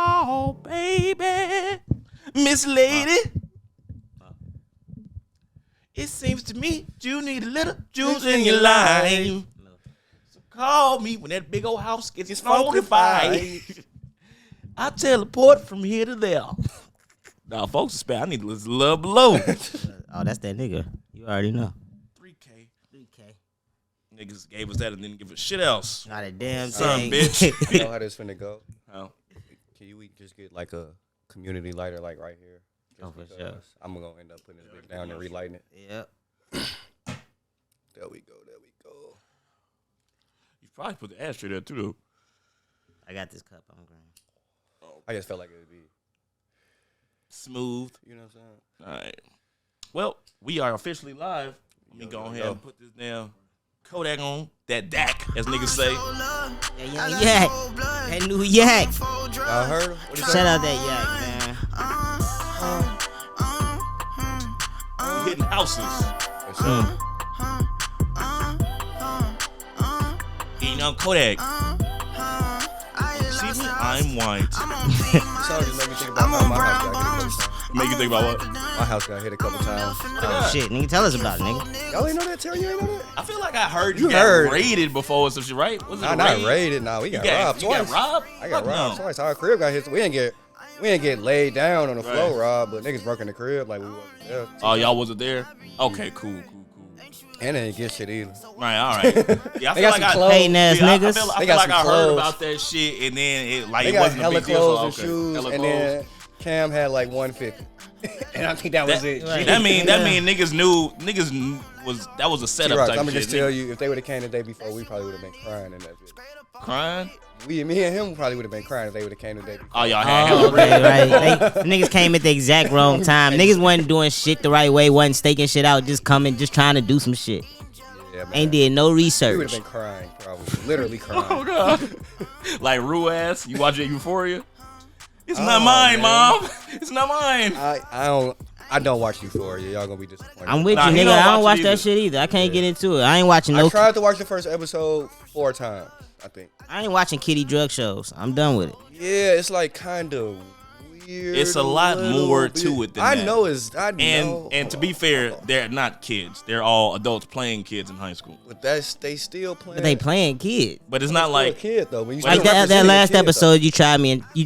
Oh, baby, Miss Lady. It seems to me you need a little juice in your life. So call me when that big old house gets funkified. I teleport from here to there. Nah, folks, I need to listen to Love Below. Oh, that's that nigga. You already know. 3K. Niggas gave us that and didn't give a shit else. Not a damn Son, thing. bitch. You know how this finna go? How? Can you just get like a community lighter like right here? Oh, for sure. I'm gonna end up putting this bitch down and relighting it. Yep. There we go. You probably put the ashtray there too, though. I got this cup. I'm green. I just felt like it would be Smooth. You know what I'm saying? All right. Well, we are officially live. Let me go ahead and put this down. Kodak on that DAC, as niggas say. Yeah, yak. That new yak. I heard him. Shout out that yak, man. Hitting houses. Eating on Kodak. See me? I'm white. This song just made me think about how my house got hit a couple times. Make you think about what? My house got hit a couple times. Oh, shit, nigga, tell us about it, nigga. Y'all ain't know that? Terry, you ain't know that? I feel like I heard You got heard. raided before or some shit, right? Was it Nah, a not raid? raided. Nah, we got robbed You twice. got robbed? I got Fuck robbed no. twice. Our crib got hit. We didn't get laid down on the floor, robbed, but niggas broke in the crib like we wasn't there. Oh, y'all wasn't there? Okay, cool. And they didn't get shit either. Right, all right. Yeah, I They feel got like some clothes. Hating ass I niggas. feel They like got some I heard clothes. about that shit, and then They it got wasn't a hella big deal. clothes So, and shoes, hella and clothes. then Cam had like 150. And I think that was it. Right. That mean that was a setup T-Rock, type I'm gonna shit. just tell you, if they would have came the day before, we probably would have been crying in that bitch. Crying? Me and him probably would have been crying if they would have came the day before. Oh, y'all had hella Okay, right. Niggas came at the exact wrong time. Niggas wasn't doing shit the right way, wasn't staking shit out, just trying to do some shit. Yeah, man. Ain't did no We would research. have been crying, probably. Literally crying. Oh, God. Like Rue ass. You watch Euphoria? It's not Oh, mine, man. Mom. It's not mine. I don't watch Euphoria. Y'all gonna be disappointed. I'm with Nah, you, he nigga. don't I don't watch watch it that either. shit either. I can't get into it. I ain't watching I no. tried to watch the first episode 4 times, I think. I ain't watching kiddie drug shows. I'm done with it. Yeah, it's like kind of weird. It's a lot little more bit. to it than I that. know it's. I know. And to be fair, they're not kids. They're all adults playing kids in high school. But they still playing. But they playing kid. But it's not Still a like kid though. When you Like still that representing a last kid, though. episode, you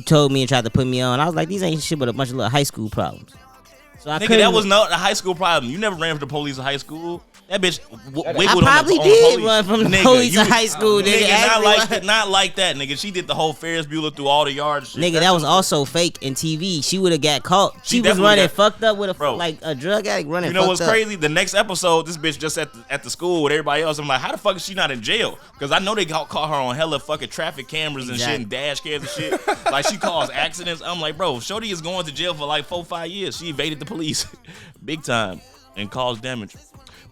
told me and tried to put me on. I was like, these ain't shit but a bunch of little high school problems. So I nigga, couldn't. that was not a high school problem. You never ran from the police in high school. That bitch wiggled I on probably the did police. run from the Nigga, police in high school, nigga. Nigga, not like that, nigga. She did the whole Ferris Bueller through all the yards. Shit. Nigga, that was also fake in TV. She would have got caught. She was definitely running got- fucked up with Bro. like a drug addict running. You know what's fucked up. crazy? The next episode, this bitch just at the school with everybody else. I'm like, how the fuck is she not in jail? Because I know they caught her on hella fucking traffic cameras and shit and dash cams and shit. Like she caused accidents. I'm like, bro, Shorty is going to jail for like 4-5 years. She evaded the police big time and caused damage.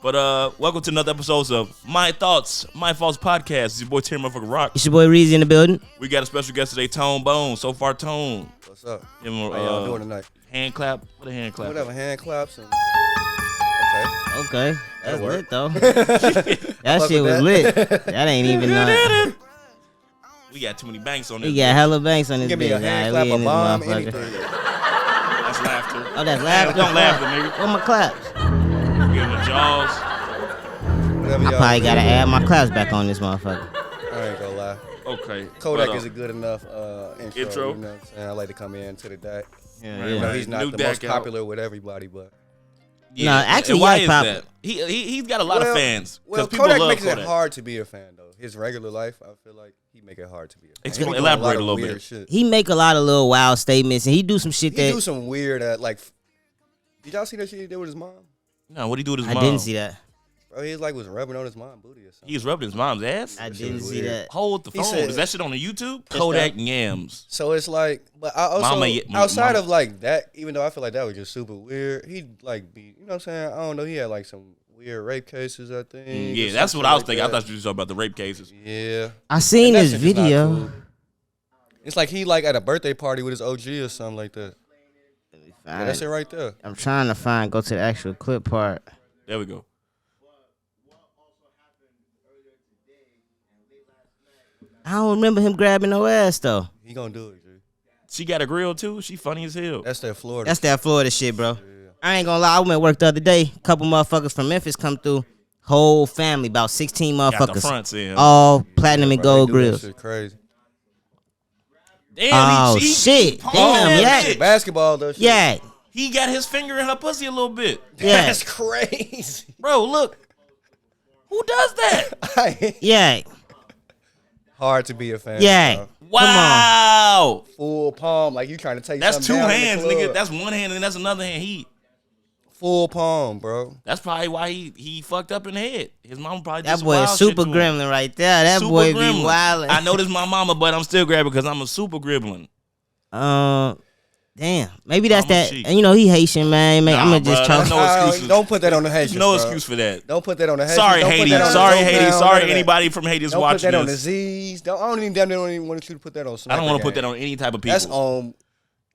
But welcome to another episode of My Thoughts, My Faults Podcast. It's your boy Terry Motherfucker Rock. It's your boy Reezy in the building. We got a special guest today, Tone Bone. So far, Tone. What's up? Give him How y'all doing tonight? hand clap. What a hand clap. Whatever, hand claps and. Okay, that's work. lit though. That fuck shit with was that. lit. That ain't even. We got too many banks on this. We got hella banks on this Give me a bitch. hand Alright, clap, we a in bomb, this motherfucker. anything. That's laughter. Oh, that's laughter. Don't laugh, nigga. Where my claps? Give him the jaws. Whatever I y'all probably do. gotta add my claps back on this motherfucker. I ain't gonna lie. Okay. Kodak But, is a good enough intro. You know what I'm saying? I like to come in to the deck. Yeah, Right, You know, right. he's not New the deck most out. popular with everybody, but Yeah. Nah, actually, and why Yak is pop- that? He's got a lot of fans. Well, people Kodak love makes Kodak. it hard to be a fan, though. His regular life, I feel like he make it hard to be a fan. Explain- He be doing elaborate of a little weird bit. Shit. He make a lot of little wild statements, and he do some shit He that do some weird, like. Did y'all see that shit he did with his mom? No, what he do with his I mom? didn't see that. Bro, he was rubbing on his mom booty or something. He was rubbing his mom's ass. I shit didn't was see weird. that. Hold the He phone. said- Is that shit on the YouTube? Kodak Yams. So it's like, but I also Mama- outside mama- of like that, even though I feel like that was just super weird, he'd like be, you know what I'm saying? I don't know. He had like some weird rape cases, I think. or Yeah, that's some what shit I was like thinking. I that. thought you were talking about the rape cases. Yeah. I seen And this that shit is not video. cool. It's like he like at a birthday party with his OG or something like that. Yeah, that's it right there. I'm trying to go to the actual clip part. There we go. I don't remember him grabbing no ass though. He gonna do it, G. She got a grill too. She funny as hell. That's that Florida. That's that Florida shit, bro. I ain't gonna lie. I went to work the other day. Couple motherfuckers from Memphis come through. Whole family, about 16 motherfuckers. Got the fronts in. All platinum and gold grills. Shit crazy. Damn, shit. Damn, yeah. Basketball though. Shit. Yeah. He got his finger in her pussy a little bit. Yeah. That's crazy. Bro, look. Who does that? Yeah. Hard to be a fan. Yeah. Bro. Wow. Full palm, like you trying to take. That's something two down hands, in the club. nigga. That's one hand and that's another hand. Full palm, bro. That's probably why he fucked up in the head. His mama probably did That some boy wild is super shit to him. gremlin right there. That Super boy gremlin. be wildin'. I know this my mama, but I'm still grabbing because I'm a super gremlin. Damn. Maybe that's Mama that. cheek. And you know he Haitian, man. Nah, I'm gonna just bruh, talk. that's no excuses. Don't put that on the Haitians. No bro. excuse for that. Don't put that on the Haitians. Sorry, Don't put Haiti. that on the Sorry, Zoe Haiti. Brown, none Sorry, of that. anybody from Haiti is Don't put watching that on the this. Z's. Don't even damn near want you to put that on. I don't want to put Gang. that on any type of people. That's on.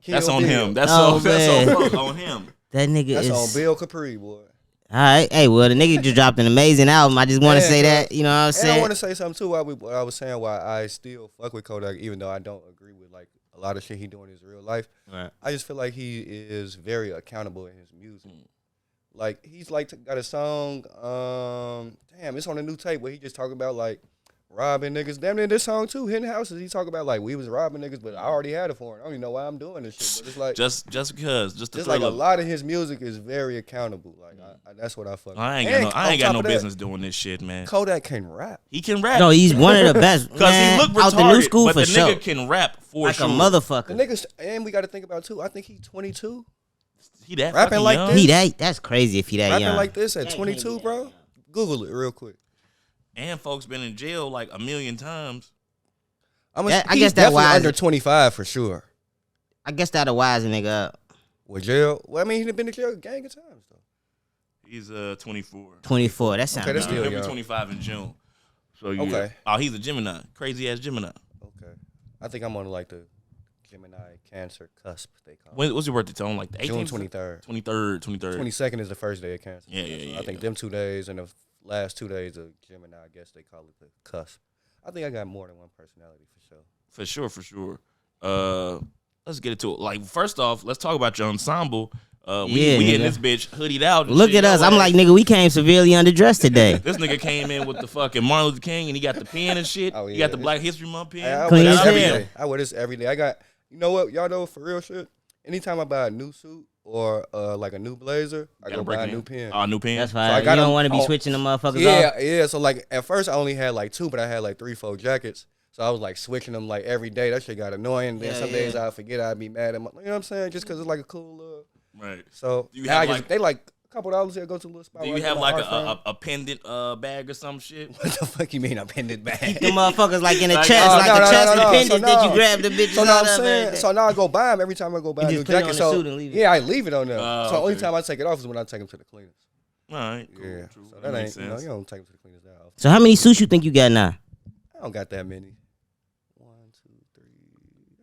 That's Kill on Bill. him. That's Oh, on. That's man. on him. That nigga That's is. on Bill Capri, boy. All right. Hey, well, the nigga just dropped an amazing album. I just want to Yeah, say bro. that. You know what I'm And I saying? want to say something too. What I was saying, why I still fuck with Kodak, even though I don't agree with like a lot of shit he doing in his real life. Right. I just feel like he is very accountable in his music. Like he's like got a song. Damn, it's on a new tape where he just talking about like robbing niggas. Damn near this song too, hitting houses. He talk about like we was robbing niggas, but I already had it for him. I don't even know why I'm doing this shit. But it's like Just because, just the it's like thrill a of. lot of his music is very accountable. Like that's what I fuck. I ain't with. got no. And I ain't on got top no of that, business doing this shit, man. Kodak can rap. He can rap. No, he's one of the best. Because he Man, look retarded, out the new school but for the sure. nigga can rap for Like sure. a The motherfucker. niggas, and we got to think about too. I think he's 22, He that rapping fucking like young. this. He that. That's crazy if he that rapping young. like this at Yeah, 22, can't be bro. that Google it real quick. And folks been in jail like a million times. I I guess guess that definitely wise- under 25 for sure. I guess that'll wise a nigga up. With jail, well, I mean, he's been to jail a gang of times though. He's 24. 24. That sounds Okay, that's young. still He'll be young. 25 in June. So yeah. Okay. Oh, he's a Gemini. Crazy ass Gemini. Okay, I think I'm on like the Gemini Cancer cusp. They call it. What's your birthday? Tone like the 18th? June 23rd. 23rd. 22nd is the first day of Cancer. Yeah, yeah, So yeah. I think them 2 days and the last 2 days of Gemini, I guess they call it the cusp. I think I got more than one personality for sure. For sure. Let's get into it. Like, first off, let's talk about your ensemble. Yeah, We in nigga. this bitch hoodied out. and Look shit. at us. Yo, I'm like, nigga, we came severely underdressed today. This nigga came in with the fucking Martin Luther King and he got the pen and shit. Oh, He yeah. got the Black History Month pen. Hey, I Clean wear this as every hell. day. I wear this every day. I got, you know what, y'all know for real shit. Anytime I buy a new suit or like a new blazer, I Gotta go break buy a it in. new pen. Oh, new pen. That's I fine. got You don't them want to be on- switching the motherfuckers Yeah, off. yeah. So like at first I only had like 2, but I had like 3, 4 jackets. So I was like switching them like every day. That shit got annoying. Then Yeah, some days yeah. I'd forget. I'd be mad at my, you know what I'm saying? Just because it's like a cool little. Right. So Do you now have, I just, like- they like a couple dollars here. Go to a little spot. Do where you I get have my like art from. a pendant bag or some shit? What the fuck you mean a pendant bag? The motherfuckers like in a Like, chest, oh, like no, a no, chest no, no. pendant So that you no. grab the bitches So now out I'm of. saying, everything. so now I go buy them every time I go buy You a just new put it jacket. on the So suit and leave it. yeah, I leave it on there. Oh, So only okay. time I take it off is when I take them to the cleaners. All right. Cool. Yeah, True. so that makes ain't, you know, sense. you don't take them to the cleaners that often. So how many suits you think you got now? I don't got that many. 1, 2, 3.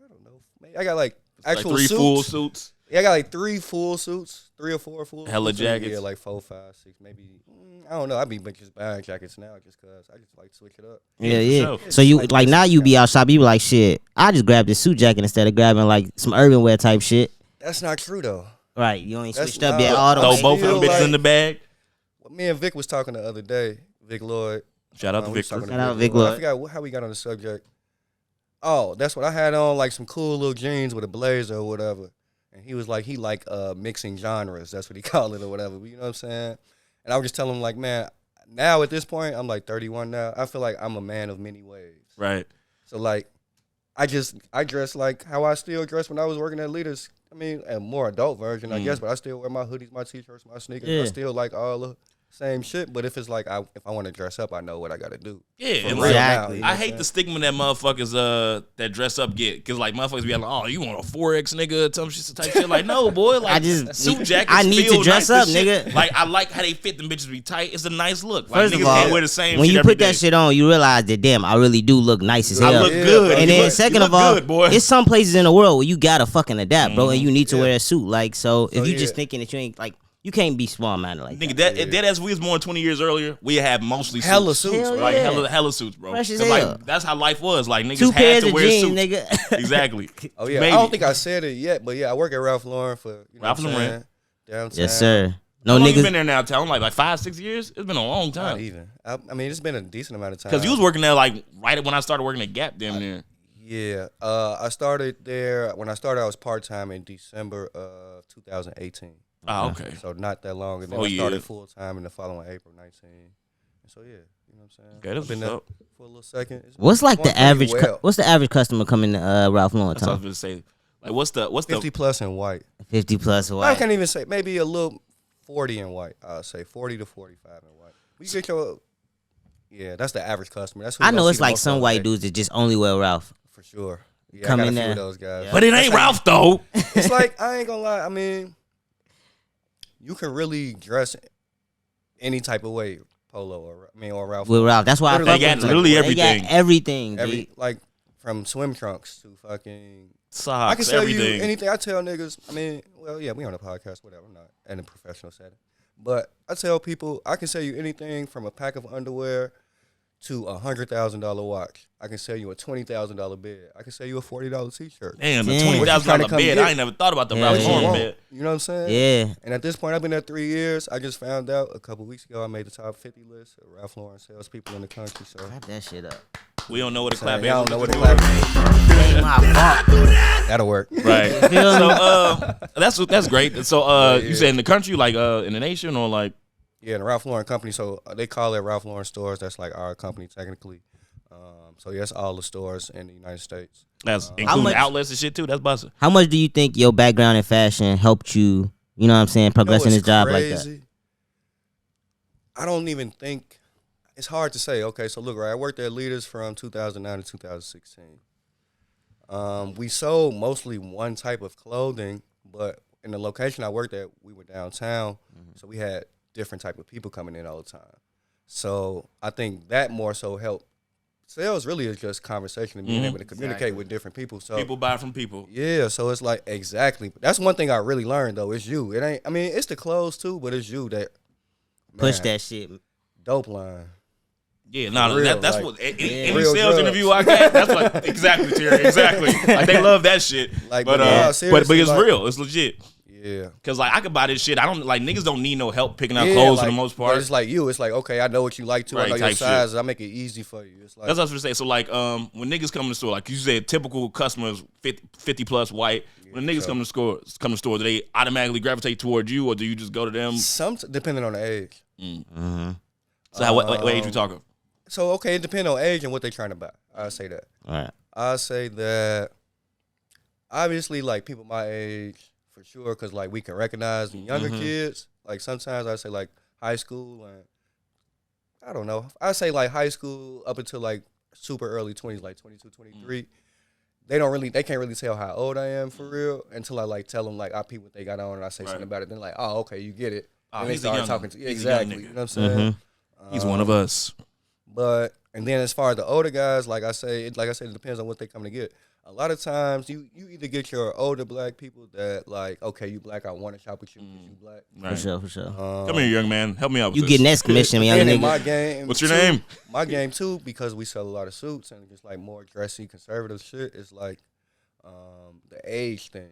I don't know. Maybe I got like Like actual 3 suits. full suits. Yeah, I got like 3 full suits, 3 or 4 full. Hella suits. jackets. Yeah, like 4, 5, 6, maybe. I don't know. I be just buying jackets now just cause I just like to switch it up. Yeah, for yeah. sure. So you like now you be out shopping, you be like, shit, I just grabbed this suit jacket instead of grabbing like some urban wear type shit. That's not true though. Right, you ain't That's switched up not- yet all the Throw way. both of them feel bitches in like- the bag. Well, me and Vic was talking the other day. Vic Lloyd. Shout out to We was Victor. talking Shout out Vic I Lloyd. forgot how we got on the subject. Oh, that's what I had on, like some cool little jeans with a blazer or whatever. And he was like, he like mixing genres. That's what he called it or whatever. You know what I'm saying? And I was just telling him like, man, now at this point, I'm like 31 now. I feel like I'm a man of many ways. Right. So like, I dress like how I still dress when I was working at Leaders. I mean, a more adult version, I guess, but I still wear my hoodies, my t-shirts, my sneakers. Yeah. I still like all the same shit. But if it's like, if I want to dress up, I know what I got to do. Yeah. For And real like, Exactly. now, you know I what I'm hate saying? the stigma that motherfuckers that dress up get, cause like motherfuckers be like, oh, you want a 4X nigga, some shit type shit. Like, no, boy, like I just- suit jackets. I need to feel dress nice up, as shit. nigga. Like I like how they fit. Them bitches be tight. It's a nice look. Like First of niggas all, can't wear the same. when shit you every put that day. shit on, you realize that damn, I really do look nice as I hell. look Yeah, good. bro. And You then look- second you of look all, good, boy. it's some places in the world where you gotta fucking adapt, bro, and you need to wear a suit. Like, so if So, you just yeah. thinking that you ain't like, You can't be small minded like Nigga, that. that as we was born 20 years earlier, we had mostly Hella suits. suits, Hell Like yeah. hella suits, bro. Fresh as 'Cause, hell. like, that's how life was. Like niggas 2 had pairs to of wear jeans, suits. nigga. Exactly. Oh yeah, Maybe. I don't think I said it yet, but yeah, I work at Ralph Lauren for Ralph what I'm Lauren. saying? Downtown. Yes, sir. No How long you niggas. been there now, Town? Like 5, 6 years? It's been a long Not time. even. I mean, it's been a decent amount of time. Because you was working there like right when I started working at Gap damn near. Yeah, I started there. When I started, I was part time in December of 2018. Oh, okay. So not that long, and then Oh, I started yeah. full time in the following April 19. And so yeah, you know what I'm saying. Okay, that's I've been what's there up. for a little second. What's like going the pretty average? well. What's the average customer coming to Ralph Lauren? That's what I was Tom? gonna say. Like what's the 50 plus in white. 50 plus I white. can't even say maybe a little 40 in white. I'll say 40 to 45 in white. You get your that's the average customer. That's who I you gonna know it's see the like most some all white day. dudes that just only wear Ralph. For sure. Yeah, Come I got in a few of there. those guys. But it ain't Ralph though. It's like I ain't gonna lie. I mean, you can really dress any type of way, Polo or Ralph. With Ralph, that's why I Literally, fuck They got with them. literally They everything. got everything. Every G. like from swim trunks to fucking. Socks, I can sell everything. you anything. I tell niggas. I mean, well, yeah, we on a podcast, whatever. I'm not in a professional setting, but I tell people I can sell you anything from a pack of underwear to $100,000 watch. I can sell you a $20,000 bed. I can sell you a $40 t-shirt. Damn, the Damn. $20,000 Come bed. get. I ain't never thought about the Yeah, Ralph yeah. Lauren You bed. know what I'm saying? Yeah. And at this point, I've been there 3 years. I just found out a couple weeks ago I made the top 50 list of Ralph Lauren salespeople in the country. So Clap that shit up. We don't know what a clap is. y'all don't know what a Let's clap do it. is. Ain't my fault. That'll work. Right. So that's great. So you said in the country, like in the nation, or like Yeah, the Ralph Lauren company. So they call it Ralph Lauren stores. That's like our company technically. So yes, all the stores in the United States. that's How including much- outlets and shit too. That's busting. How much do you think your background in fashion helped you? You know what I'm saying? Progress in You know this job what's like that. crazy? I don't even think it's hard to say. Okay, so look, right, I worked at Leaders from 2009 to 2016. We sold mostly one type of clothing, but in the location I worked at, we were downtown, so we had different type of people coming in all the time. So I think that more so helped. Sales really is just conversation and being able to communicate with different people. So People buy from people. yeah, so it's like exactly. That's one thing I really learned though. It's you. It ain't. I mean, it's the clothes too, but it's you that Push man, that shit. dope line. Yeah, no, Real, that's like, what any real sales drugs. interview I got. That's what exactly, Terry. Exactly. Like they love that shit. Like, but but nah, seriously, it's like- real. It's legit. Yeah. Cause like I could buy this shit. I don't like niggas don't need no help picking out Yeah, clothes like, for the most but part. it's like you. It's like okay, I know what you like too. Right, I know your type shit. sizes. I make it easy for you. It's like That's what I was gonna say. So like when niggas come to the store, like you said, typical customers 50 plus white. When niggas come to the store, do they automatically gravitate towards you, or do you just go to them? some depending on the age. So how, what age we talking? So okay, it depends on age and what they're trying to buy. I say that. All right. I say that obviously like people my age for sure, because like we can recognize the younger kids. Like sometimes I say like high school and I don't know. I say like high school up until like super early 20s, like 22, 23. They can't really tell how old I am for real until I like tell them like I peep what they got on and I say something about it. Then like, oh okay, you get it. Oh, And they he's a start young- talking to he's a young exactly. nigga. You know what I'm saying? He's one of us. But and then as far as the older guys, like I said, it depends on what they come to get. A lot of times you either get your older black people that like, okay, you black, I want to shop with you because you black. Right. For sure. Come here, young man. Help me out with You this. getting that commission, young And in my nigga. game, What's your too, name? My game too, because we sell a lot of suits and just like more dressy, conservative shit. It's like the age thing.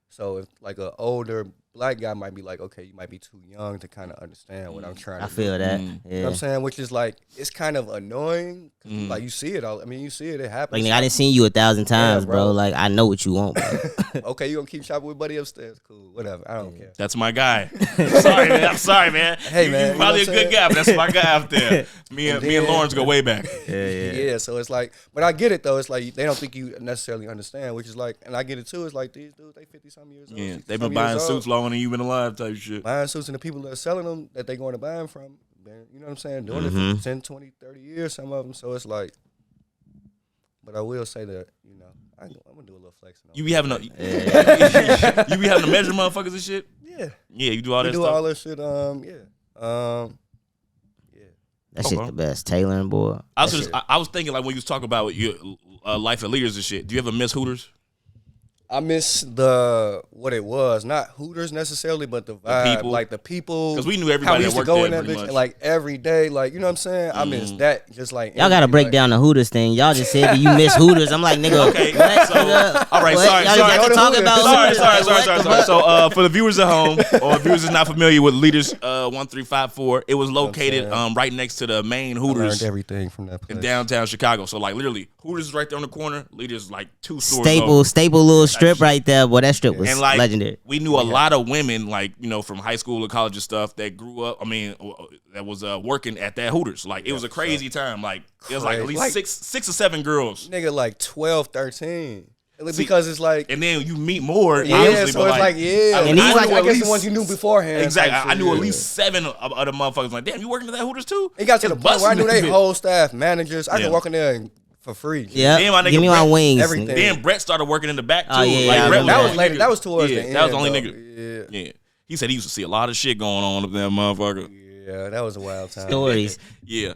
So if like an older black guy might be like, okay, you might be too young to kind of understand what I'm trying to I feel do. that. You know what Yeah. I'm saying? Which is like, it's kind of annoying. 'Cause, like you see it all. I mean, you see it. It happens. Like nigga, I done seen you 1,000 times, bro. bro. Like I know what you want, bro. Okay, you gonna keep shopping with buddy upstairs? Cool, whatever. I don't care. That's my guy. I'm sorry, man. Hey, man, You're you probably a know what I'm good guy, but that's my guy out there. Me and then- Lawrence go way back. Yeah, so it's like, but I get it though. It's like they don't think you necessarily understand, which is like, and I get it too. It's like these dudes, they 50-something years old. Yeah, 60-something they've been years buying old, suits longer than you've been alive, type shit. buying suits, and the people that are selling them that they going to buy them from, you know what I'm saying, doing it for 10, 20, 30 years, some of them. So it's like, but I will say that, you know, I'm gonna do a little flexing. You be having you be having to measure motherfuckers and shit. Yeah, Yeah, you do all we that do stuff. all that shit. Yeah. That shit the best. Tailoring, boy. I was thinking like when you was talking about your life at Leaders and shit. Do you ever miss Hooters? I miss what it was, not Hooters necessarily, but the vibe, people. like the people. Because we knew everybody how we that used worked to go there in that pretty bitch, much. like every day, like you know what I'm saying. I miss that, just like Y'all gotta break down the Hooters thing. Y'all just said that you miss Hooters. I'm like, nigga. Okay, what? so Nigga, all right, what? sorry, Y'all sorry. got to talk about Hooters. Sorry. So for the viewers at home or viewers that's not familiar with Leaders 1354, it was located right next to the main I Hooters learned everything from that place. in downtown Chicago. So like literally, Hooters is right there on the corner. Leaders like 2 stores over. Staple little strip right there. Boy, that strip was And like legendary. we knew a lot of women, like from high school or college and stuff, that grew up. I mean, that was working at that Hooters. Like it was a crazy time. Like it was like at least Like, six or 7 girls. Nigga, like 12, 13. Because it's like, And then you meet more. yeah, obviously, so but it's like, yeah. And these I like knew at at least least- the ones you knew beforehand. Exactly. type I knew shit, at least 7 of the motherfuckers. Like, damn, you working at that Hooters too? It got to the It's point where I knew busting they that whole staff, managers. I Yeah. could walk in there for free. Yeah, Then my nigga give me my Brett- wings. everything. nigga. Then Brett started working in the back too. Oh, yeah, like, I Brett remember That that. was later. nigga. That was towards Yeah, the end. that was the only though. nigga. Yeah. He said he used to see a lot of shit going on up there, motherfucker. Yeah, that was a wild time. Stories. Yeah.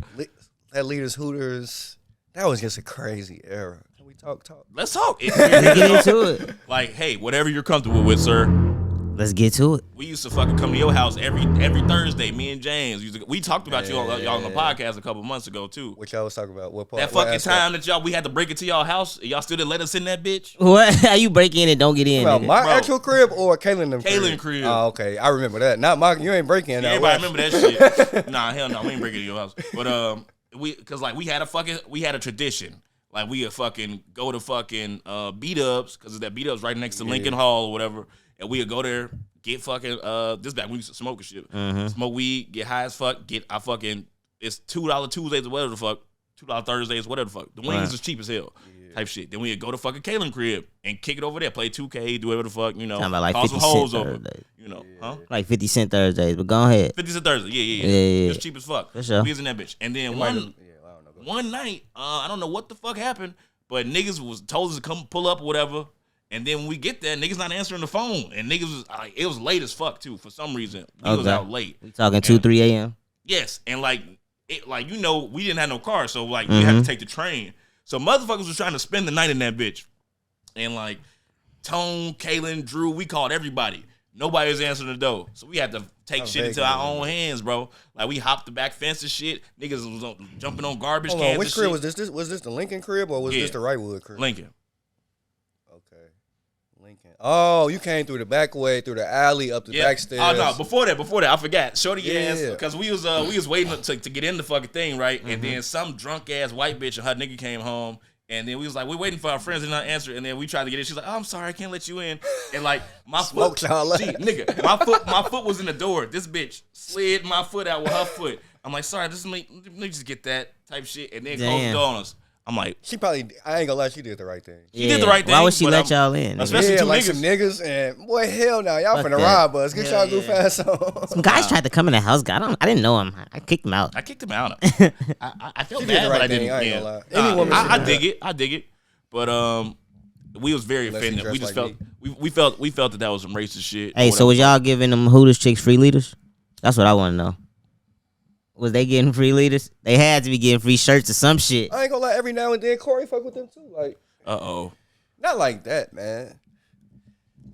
That Leaders Hooters, that was just a crazy era. Can we talk? Let's talk. Let's get into it. Like, hey, whatever you're comfortable with, sir. Let's get to it. We used to fucking come to your house every Thursday. Me and James we talked about y'all on the podcast a couple months ago too. What y'all was talking about? What part? That what fucking aspect? time that we had to break it to y'all house. Y'all still didn't let us in that bitch. What? How you break in and don't get in? About nigga? my Bro. actual crib or Kaylin them Kaylin crib. Oh, okay. I remember that. Not my. You ain't breaking that. Everybody remember that shit. Nah, hell no, we ain't breaking it to your house. But cause like we had a tradition. Like we would fucking go to fucking beat ups, cause that beat ups right next to Lincoln Hall or whatever, and we would go there, get fucking this back when we used to smoke and shit. Smoke weed, get high as fuck, it's $2 Tuesdays or whatever the fuck, $2 Thursdays, whatever the fuck. The wings is cheap as hell. Type shit. Then we'd go to fucking Kaylin crib and kick it over there, play 2K, do whatever the fuck, Talking about like call 50 some hoes Cent over. Thursdays. Huh? Like 50 Cent Thursdays, but go ahead. 50 Cent Thursday. Yeah. Yeah. It's cheap as fuck. For sure. We was in that bitch. And then I don't know. one night, I don't know what the fuck happened, but niggas was told us to come pull up or whatever. And then when we get there, niggas not answering the phone. And niggas was like, it was late as fuck too, for some reason. We was out late. We talking 2, 3 a.m. Yes. And we didn't have no car, so like we had to take the train. So motherfuckers was trying to spend the night in that bitch. And like Tone, Kaylin, Drew, we called everybody. Nobody was answering the door. So we had to take shit into our own hands, bro. Like we hopped the back fence and shit. Niggas was jumping on garbage Hold cans. on, which and crib shit. was this the Lincoln crib or was this the Wrightwood crib? Lincoln. Okay. Lincoln. Oh, you came through the back way, through the alley, up the back stairs. Oh no, before that, I forgot. Shorty ass, Yeah. because we was waiting to get in the fucking thing, right? And then some drunk ass white bitch and her nigga came home. And then we was like, we're waiting for our friends to not answer. And then we tried to get in. She's like, oh, I'm sorry, I can't let you in. And like my foot, Smoked y'all up. nigga, my foot was in the door. This bitch slid my foot out with her foot. I'm like, sorry, let me just get that type shit. And then close the door on us. I'm like, She probably, I ain't gonna lie, she did the right thing. she did the right thing. Why would she but let y'all in? nigga? Especially Yeah, two like niggas. some niggas and boy, hell no, y'all Fuck finna that. rob us. Get Hell y'all goof yeah. ass on. Some guys tried to come in the house. I didn't know him. I kicked him out. I kicked him out. I felt She did bad, the but right I thing, didn't. I ain't Yeah. gonna lie. Any woman should I do dig it. I dig it. But we was very Unless he offended. We dressed just like felt we felt that was some racist shit. Hey, so was y'all giving them Hooters chicks free leaders? That's what I want to know. Was they getting free leaders? They had to be getting free shirts or some shit. I ain't gonna lie, every now and then Corey fuck with them too. Like, Uh-oh. not like that, man.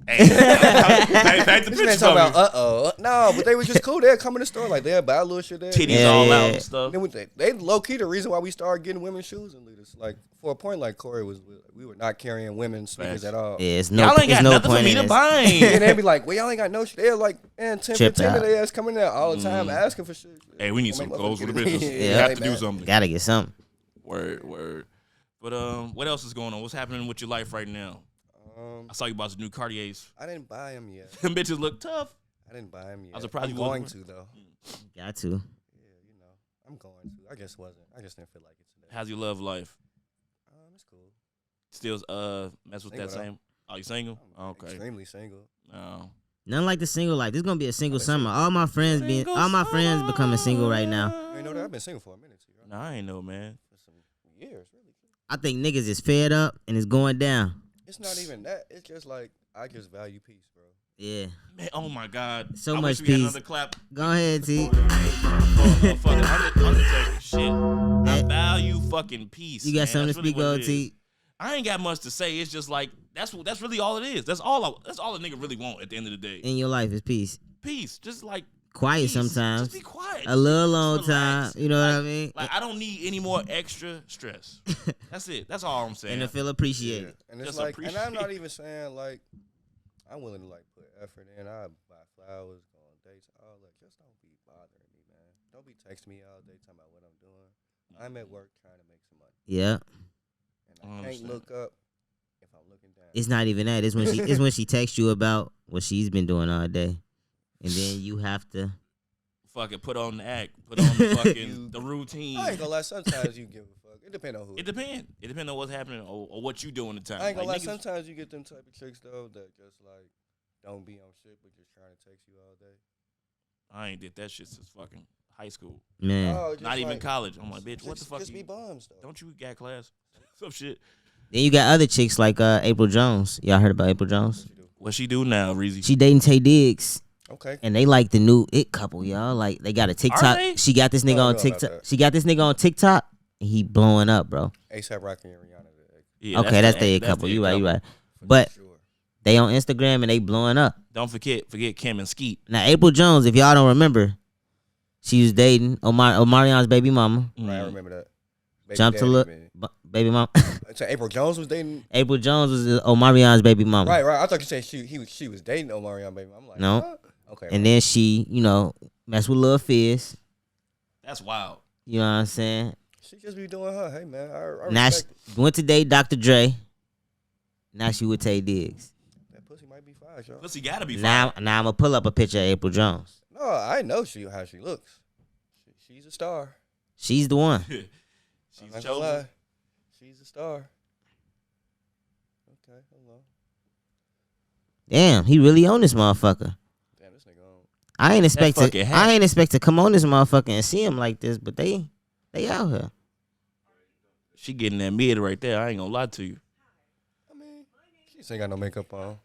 Hey, back to This man picture talking of about no, but they were just cool. They'd come in the store like they'd buy a little shit there. titties Yeah, all yeah. out and stuff. Then they low key the reason why we started getting women's shoes and leaders. Like for a point, like Corey was, we were not carrying women's sneakers at all. Yeah, it's no, Y'all ain't it's got no nothing for point me in to this. buy. And they'd be like, well, y'all ain't got no shit. They're like, man, 10, Tripped 15 of out. their ass coming there all the time asking for shit. Hey, we need some clothes for the business. We Yeah, have to do man. something. Gotta get something. Word. But what else is going on? What's happening with your life right now? I saw you bought some new Cartiers. I didn't buy them yet. Them bitches look tough. I didn't buy them yet. I'm surprised I'm you going wasn't- to though. Got to. Yeah, you know, I'm going to. I just wasn't. I just didn't feel like it today. How's your love life? It's cool. Still mess with Single, that same? Oh, you single? I'm Okay. extremely single. No. Nothing like the single life. This is gonna be a single summer. All my friends Single becoming single right now. You ain't know that? I've been single for a minute too. No, I ain't know, man. For some years, really. I think niggas is fed up and it's going down. It's not even that. It's just like I just value peace, bro. Yeah. Man, oh my God. So I much wish we had peace. another clap. Go ahead, T. Fucking Undertaker shit. I value fucking peace. You got man. something That's to really speak what on, it is. T? I ain't got much to say. It's just like that's really all it is. That's all a nigga really want at the end of the day. In your life is peace. Peace. Just like quiet peace. sometimes. Just be quiet. A little long Just time. relax. You know what I mean? Like I don't need any more extra stress. That's it. That's all I'm saying. And to feel appreciated. Yeah. And it's Just like, and I'm not appreciate. even saying like I'm willing to like put effort in. I buy flowers, go on dates, all that. Just don't be bothering me, man. Don't be texting me all day talking about what I'm doing. I'm at work trying to make some money, Yeah. and I can't understand. look up if I'm looking down. It's not even that. It's when she texts you about what she's been doing all day. And then you have to Fucking put on the act. Put on the fucking the routine. I ain't gonna lie. Sometimes you give a fuck. It depends on who. It depends. It depends on what's happening or what you doing the time. I ain't gonna lie. Like, niggas- Sometimes you get them type of chicks though that just like don't be on shit but just trying to text you all day. I ain't did that shit since fucking high school. man. Oh, just Not even like, college. I'm like, bitch, what the just- fuck? Just be bums though. Don't you got class? Some shit. Then you got other chicks like April Jones. Y'all heard about April Jones? What you do? What she do now, Reezy? She dating Tay Diggs. Okay. And they like the new it couple, y'all. Like they got a TikTok. they? She got this nigga I don't on know about TikTok. that. She got this nigga on TikTok. And he blowing up, bro. ASAP Rocky and Rihanna. Yeah, Okay, that's the their couple. their You right, you couple. right. For But sure. they on Instagram and they blowing up. Don't forget Kim and Skeet. Now April Jones, if y'all don't remember, she was dating Omarion's baby mama. Right, I Mm. remember that. Baby Jumped to daddy, look, man. baby mama. So April Jones was dating. April Jones was Omarion's baby mama. Right. I thought you said she was dating Omarion baby. I'm like, No. what? Okay. And then she, messed with Lil Fizz. That's wild. You know what I'm saying? she just be doing her. Hey man, I Now she respect it. went to date Dr. Dre. Now she with Tay Diggs. That pussy might be fine, y'all. Pussy gotta be Now fine. I'm gonna pull up a picture of April Jones. No, I know how she looks. She's a star. She's the one. I'm She's not gonna chosen. lie. She's a star. Okay, hold on. Damn, he really on this motherfucker. Damn, this nigga on. I ain't expect fucking to. hat. I ain't expect to come on this motherfucker and see him like this, but they out here. She getting that mid right there. I ain't gonna lie to you. I mean, she just ain't got no makeup on.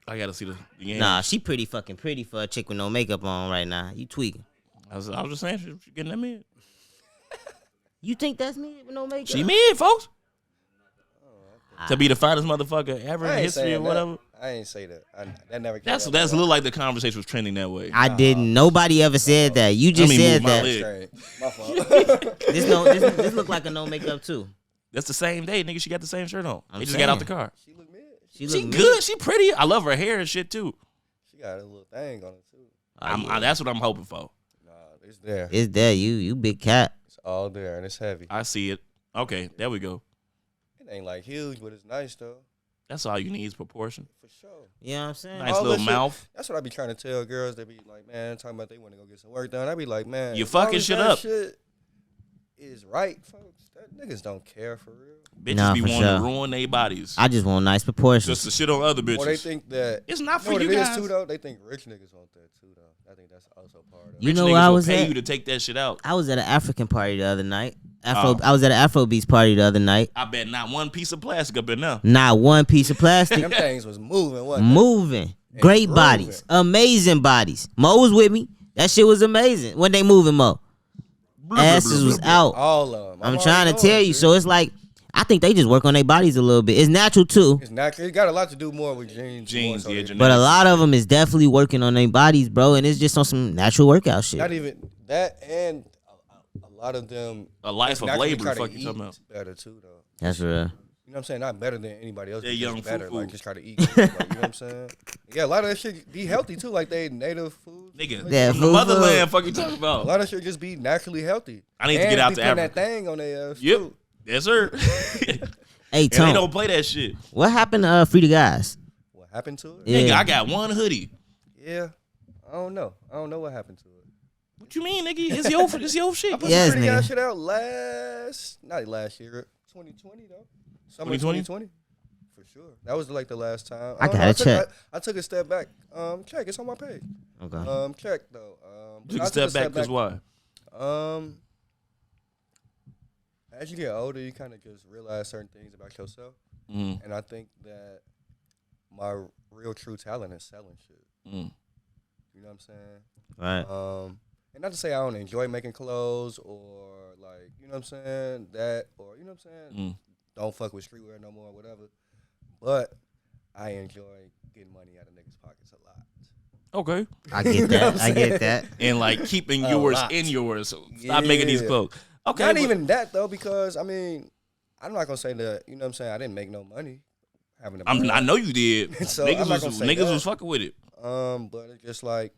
I gotta see the game. Nah, she pretty fucking pretty for a chick with no makeup on right now. You tweaking. I was just saying she getting that mid. You think that's me with no makeup? She mid, folks. To be the finest motherfucker ever I in ain't history saying or whatever. that. I ain't say that. That never. came That's out that's my look like the conversation was trending that way. I didn't. Nobody ever said that. You just me said move my that. leg. mouth. Straight. My fault. This look like a no makeup too. That's the same day, nigga. She got the same shirt on. I'm They just got out the saying. car. She look mid. She She look good. She pretty. I love her hair and shit too. She got a little thing on it too. That's what I'm hoping for. Nah, it's there. It's there. You big cat. It's all there and it's heavy. I see it. Okay, there we go. It ain't like huge, but it's nice though. That's all you need is proportion. For sure. You know what I'm saying? Nice All little that shit- mouth. That's what I be trying to tell girls. They be like, man, talking about they want to go get some work done. I be like, man, You as long fucking as shit that up. Shit is right, folks. That niggas don't care for real. Bitches Nah, be for wanting to sure. ruin their bodies. I just want nice proportions. Just to shit on other bitches. Or they think that It's not for what you it is guys. too though. They think rich niggas want that too though. I think that's also part of it. You Rich know niggas where I will was pay at? you to take that shit out. I was at an African party the other night. Oh. I was at an Afrobeats party the other night. I bet not one piece of plastic up in there. Not one piece of plastic. Them things was moving. Wasn't Moving. Great grooving. bodies. Amazing bodies. Mo was with me. That shit was amazing. When they moving, Mo. Asses was they? out. All of them. I'm trying to tell you. So it's like, I think they just work on their bodies a little bit. It's natural too. it's not. It got a lot to do more with jeans. Jeans, more so yeah, than- But a lot of them is definitely working on their bodies, bro. And it's just on some natural workout shit. Not even that, and a lot of them. A life just of naturally labor, try to fuck you eat talking about. better too, though. That's real. You know what I'm saying? Not better than anybody else. They're but just young better. foo-foo. Like just try to eat. Good, like, you know what I'm saying? Yeah, a lot of that shit be healthy too. Like they native food. Nigga, Yeah, from the food. motherland, fuck you talking A about. lot of shit just be naturally healthy. I need to And get out be to putting Africa. that thing on their ass. Yep. Too. Yes, sir. Hey, And they Tom, don't play that shit. what happened to Free the Guys? What happened to it? Yeah. Nigga, I got one hoodie. Yeah. I don't know. I don't know what happened to it. What you mean, nigga? It's your I shit. put Yes, some pretty nigga. guy shit out not last year, 2020 though. Summer 2020? 2020? For sure. That was like the last time. I don't know, gotta check. I took a step back. Check. It's on my page. Okay. Check though. Took I a step back because why? As you get older, you kind of just realize certain things about yourself, Mm, and I think that my real true talent is selling shit. mm. You know what I'm saying? Right. And not to say I don't enjoy making clothes or like, you know what I'm saying, that, or you know what I'm saying. Mm. don't fuck with streetwear no more, whatever. But I enjoy getting money out of niggas' pockets a lot. Okay. I get that. I get that. And like keeping yours lot. in yours. So stop making these clothes. Okay. Not even that though, because I mean, I'm not gonna say that. You know what I'm saying? I didn't make no money having a I know you did. So I'm not gonna say that. was fucking with it. But it's just like,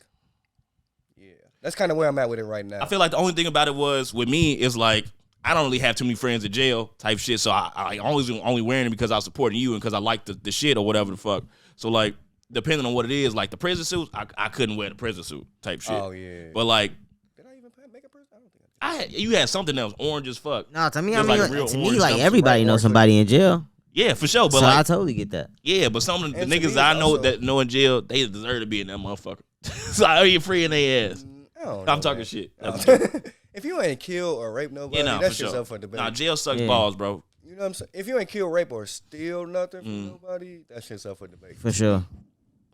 yeah, that's kind of where I'm at with it right now. I feel like the only thing about it was with me is like I don't really have too many friends in jail type shit. So I always only wearing it because I was supporting you and because I like the shit or whatever the fuck. So like depending on what it is, like the prison suit, I couldn't wear the prison suit type shit. Oh yeah. But like. Did I even make a prison? I don't think I did. You had something that was orange as fuck. No, to me, It was like real to me, orange like jumpsuit, everybody right? knows somebody in jail. Yeah, for sure. But So I like, totally get that. yeah, but some of the And to niggas me, I know also- that know in jail, they deserve to be in that motherfucker. So I you free in their ass. I don't I'm know, talking man. shit. If you ain't kill or rape nobody, Yeah, nah, that for shit's sure. up for debate. Nah, jail sucks Yeah. balls, bro. You know what I'm saying? If you ain't kill, rape, or steal nothing from nobody, that shit's up for debate. For sure.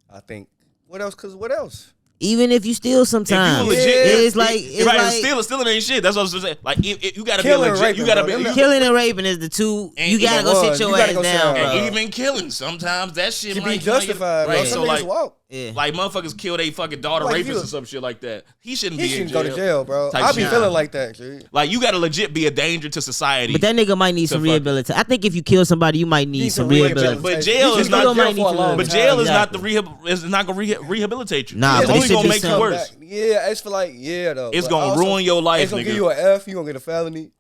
I think. What else? Cause what else? Even if you steal sometimes, legit- it's like it's right, like stealing ain't shit. That's what I was saying. Like you gotta be Killing, legit. raping, You gotta bro. be. Them killing and raping is the two. And You gotta even go one, sit your you gotta ass go sit down, down. bro. and even killing, sometimes that shit Can might be justified, bro. Right, Some so niggas like, walk. Yeah. like motherfuckers kill their fucking daughter Like, rapists you- or some shit like that. He shouldn't He be in shouldn't jail. go to jail, bro. Type I be shit. feeling like that, dude. Like you gotta legit be a danger to society. But that nigga might need some fuck it. rehabilitation. I think if you kill somebody, you might need Need some some rehabilitation. But jail You is should not go to jail might need for a to long But time. jail is not Exactly. is not gonna rehabilitate you. Nah, It's but it only should gonna be make you some- worse. Yeah, it's for like, yeah, though. It's But gonna also, ruin your life, It's gonna nigga. give you an F. You gonna get a felony.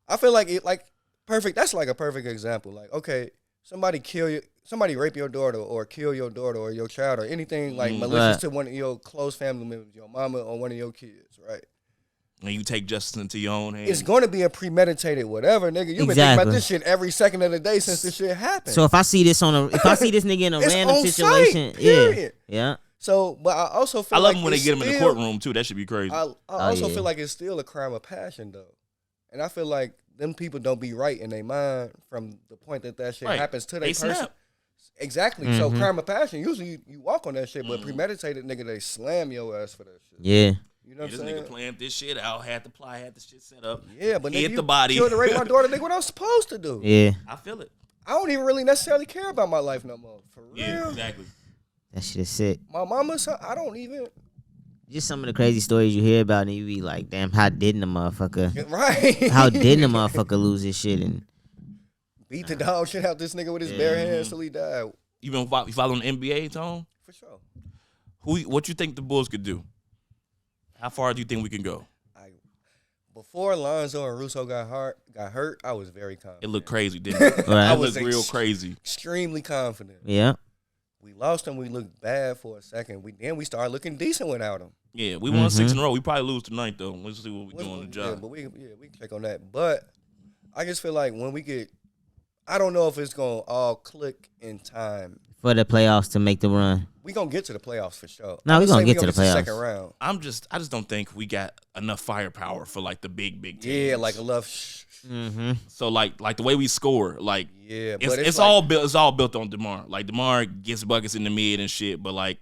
I feel like it, like perfect. That's like a perfect example. Like, okay, somebody kill you, somebody rape your daughter or kill your daughter or your child or anything like malicious Right. to one of your close family members, your mama or one of your kids, right? And you take justice into your own hands. It's going to be a premeditated whatever, nigga. You've been thinking Exactly. about this shit every second of the day since this shit happened. So if I see this if I see this nigga in a It's random on situation, site, period. yeah. So, but I also feel I love like them when they it's get them in the still- courtroom too. That should be crazy. I also yeah. feel like it's still a crime of passion though, and I feel like them people don't be right in their mind from the point that shit Right. happens to They their person. snap. Exactly. So crime of passion. Usually you walk on that shit, but premeditated nigga they slam your ass for that shit. Yeah. You know what This I'm nigga saying? planned this shit out, had the shit set up. Yeah, but nigga, hit you the body. killed and raped my daughter. Nigga, what I was supposed to do? Yeah. I feel it. I don't even really necessarily care about my life no more. For real. Yeah, exactly. That shit is sick. My mama's. I don't even. Just some of the crazy stories you hear about, and you be like, damn, how didn't the motherfucker? Right. How didn't the motherfucker lose his shit? And Beat the dog shit out this nigga with his bare hands till he died. You been following the NBA, Tone? For sure. What you think the Bulls could do? How far do you think we can go? Before Lonzo and Russo got hurt, I was very confident. It looked crazy, didn't it? Right. It was looked real crazy. Extremely confident. yeah, We lost him. We looked bad for a second. We started looking decent without him. Yeah, we won 6 in a row. We probably lose tonight though. Let's see what we do on the Yeah, job. but we can check on that. But I just feel like when we get, I don't know if it's gonna all click in time. for the playoffs to make the run. We gonna get to the playoffs for sure. No, we I'm gonna saying get to the playoffs. second round. I just don't think we got enough firepower for like the big teams. Yeah, like a love. Mm-hmm. So like the way we score, like Yeah, it's, but it's like, all built. It's all built on DeMar. Like DeMar gets buckets in the mid and shit, but like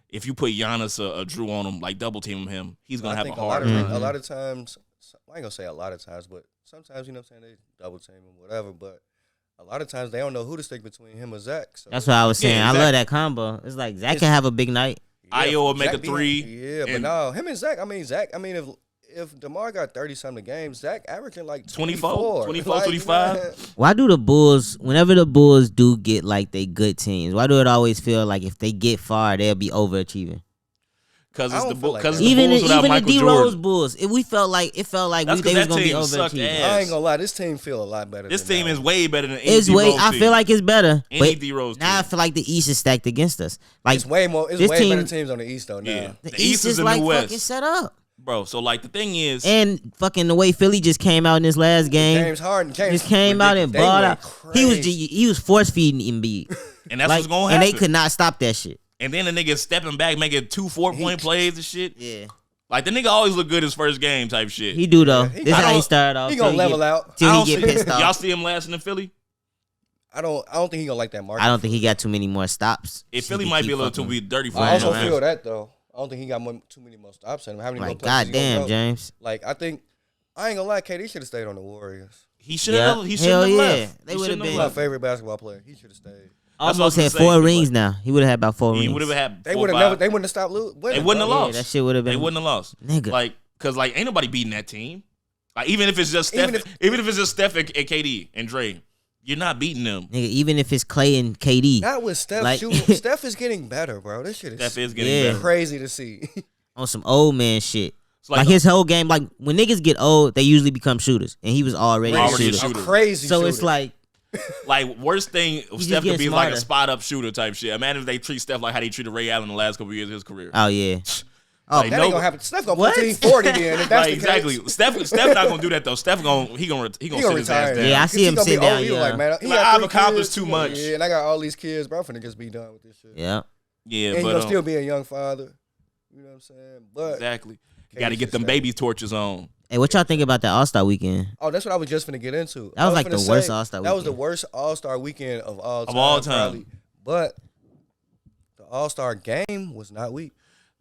if you put Giannis or Drew on him, like double team him, he's gonna I have think a hard a time. lot of times. I ain't gonna say a lot of times, but sometimes you know what I'm saying they double team him, whatever. But a lot of times they don't know who to stick between him or Zach. So That's what I was saying. Yeah, I Zach- love that combo. It's like Zach can have a big night. Io will make a Zach be- three, Yeah, but and- no, him and Zach. I mean, if DeMar got 30-something games, Zach averaging like 24, 24, 25. man, Why do the Bulls, whenever the Bulls do get like they good teams, why do it always feel like if they get far, they'll be overachieving? because I it's don't the feel like because that. the Even Bulls without the Michael D Jordan. Rose Bulls, it felt like That's they 'cause was that gonna be team sucked overachieving. ass. I ain't gonna lie, this team feel a lot better. This than team that is one. way better than any It's D-Rose way. I team. feel like it's better. Any But D-Rose now I team. feel like the East is stacked against us. Like It's way more. It's this way team- better teams on the East though. Now. Yeah. the The East is the like new fucking West. set up. Bro, so like the thing is, And fucking the way Philly just came out in this last game, James Harden just came out and They balled went out. crazy. He was force feeding Embiid. and that's Like, what's gonna and happen. they could not stop that shit. And then the nigga stepping back, making 2 4-point plays and shit. Yeah, Like the nigga always look good his first game type shit. he do though. he- This I how he don't- started off. He gonna level out. till I he don't get see- pissed Y'all off. see him lasting in Philly? I don't think he gonna like that market. I don't think he got too many more stops. If He Philly can might keep be a little fucking- too be dirty for I him. also man. feel that though. I don't think he got too many more stops in him. How many more Like places he gonna goddamn, go? James. Like I think I ain't gonna lie, KD should have stayed on the Warriors. He should have. He shouldn't Hell have yeah. left. They He would've shouldn't been- My left. favorite basketball player. He should have stayed. That's what I Almost was had gonna 4 say. rings now. He would have had about 4 He rings. would have had. They 4 would have 5. never. They wouldn't have stopped losing. They wouldn't have Yeah, lost. that shit would have been. They wouldn't have lost. Nigga. Like, cause like ain't nobody beating that team. Like even if it's just Steph, Even if it's just Steph and KD and Dre, you're not beating them. Nigga, even if it's Clay and KD. Not with Steph Like- shooting. Steph is getting better, bro. This shit is Steph is getting Yeah. better. crazy to see. On some old man shit. It's Like his whole game, like when niggas get old, they usually become shooters, and he was already a Already a shooter. shooter. Crazy. So shooter. it's like, like worst thing just Steph could getting be like a smarter. spot up shooter type shit. Imagine if they treat Steph like how they treated Ray Allen the last couple years of his career. oh yeah, Like, that no- ain't gonna happen. Steph gonna What? put team 40 then. If that's Like, the exactly. Case. Steph not gonna do that though. Steph gonna sit his ass retire. down. Yeah, I Cause see he him gonna be sitting old. down, He was yeah. like, man, he Like, got I've 3 accomplished kids. too much. Yeah, and I got all these kids, bro. I'm finna just be done with this shit. yeah. Yeah, And he but gonna still be a young father. You know what I'm saying? But exactly. You KD got to get should them stay. baby torches on. Hey, what y'all think about that All Star weekend? oh, that's what I was just finna get into. That was I like finna the worst say, All-Star That was the weekend. worst All-Star weekend of all time. Of all time. Probably. But the All-Star game was not weak.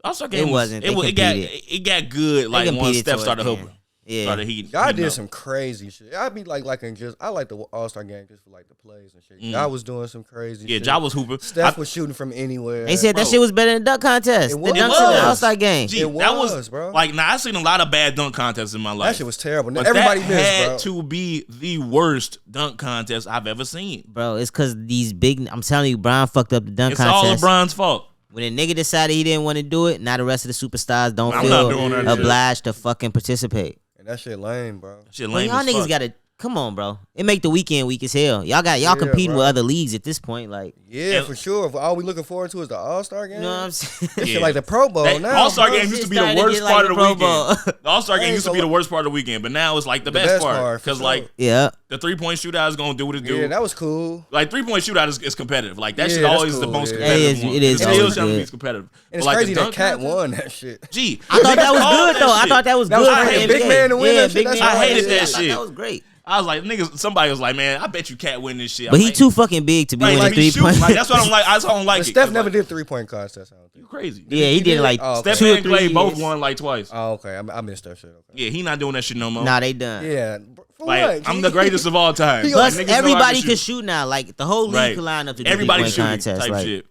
Also, game It wasn't. They It got competed. it got good. They Like once competed Steph towards started the hooping, end. Yeah. started heating. Y'all heating did up. some crazy shit. I be like I like the All-Star game just for like the plays and shit. Mm. Y'all was doing some crazy Yeah, shit. Ja was hooping. Steph was shooting from anywhere. They said Bro. that shit was better than the dunk contest. It The was. dunks It in the was. All Star game. Gee, It that was, was bro. Like, now I've seen a lot of bad dunk contests in my life. that shit was terrible. But Everybody that missed, had bro. to be the worst dunk contest I've ever seen. Bro, it's because these big. I'm telling you, Brian fucked up the dunk It's all contest. LeBron's fault. When a nigga decided he didn't want to do it, now the rest of the superstars don't I'm not feel doing that shit. obliged to fucking participate. And that shit lame, bro. Shit Well, lame y'all as niggas fuck. gotta come on, bro. It make the weekend weak as hell. Y'all competing bro. with other leagues at this point, like Yeah, And- for sure. If all we looking forward to is the All-Star game. you know what I'm saying. This Yeah. shit like the Pro Bowl That now. All-Star bro. game used to be started the to worst get like part the of the Pro weekend. Bowl. The All-Star game Ain't used to so be the like- worst part of the weekend, but now it's like the The best best part. part, for Because, sure. like, Yeah, the three-point shootout is going to do what it do. Yeah, that was cool. Like, three-point shootout is competitive. Like, that Yeah, shit that's always the cool, most yeah. competitive It is- one. it is It always still good. be competitive. And it's But, like, crazy the that dunk Cat contest- won that shit. Gee, I thought that was called good though. I shit. thought that was That good. was for crazy. the Big NBA. man to win Yeah, that shit, big that's man. I hated that I thought shit. That was great. I was like, niggas, somebody was like, man, I bet you Cat win this shit. But I'm he like, too fucking big to be right, winning like, he 3 points. shooting. Like, that's what I'm like. That's why I don't like But it. Steph 'Cause, never like, did 3-point contest, I don't You think. crazy. Yeah, he did it like Oh, okay. Steph 2 or and 3 Clay both years. won like twice. Oh, okay. I missed that shit. Okay. Yeah, he not doing that shit no more. Nah, they done. Yeah. For Like, what? I'm the greatest of all time. He Like, Plus, niggas know I everybody can can shoot now. Like the whole league Right. can line up to do Everybody 3-point shooting contest. type Like, shit.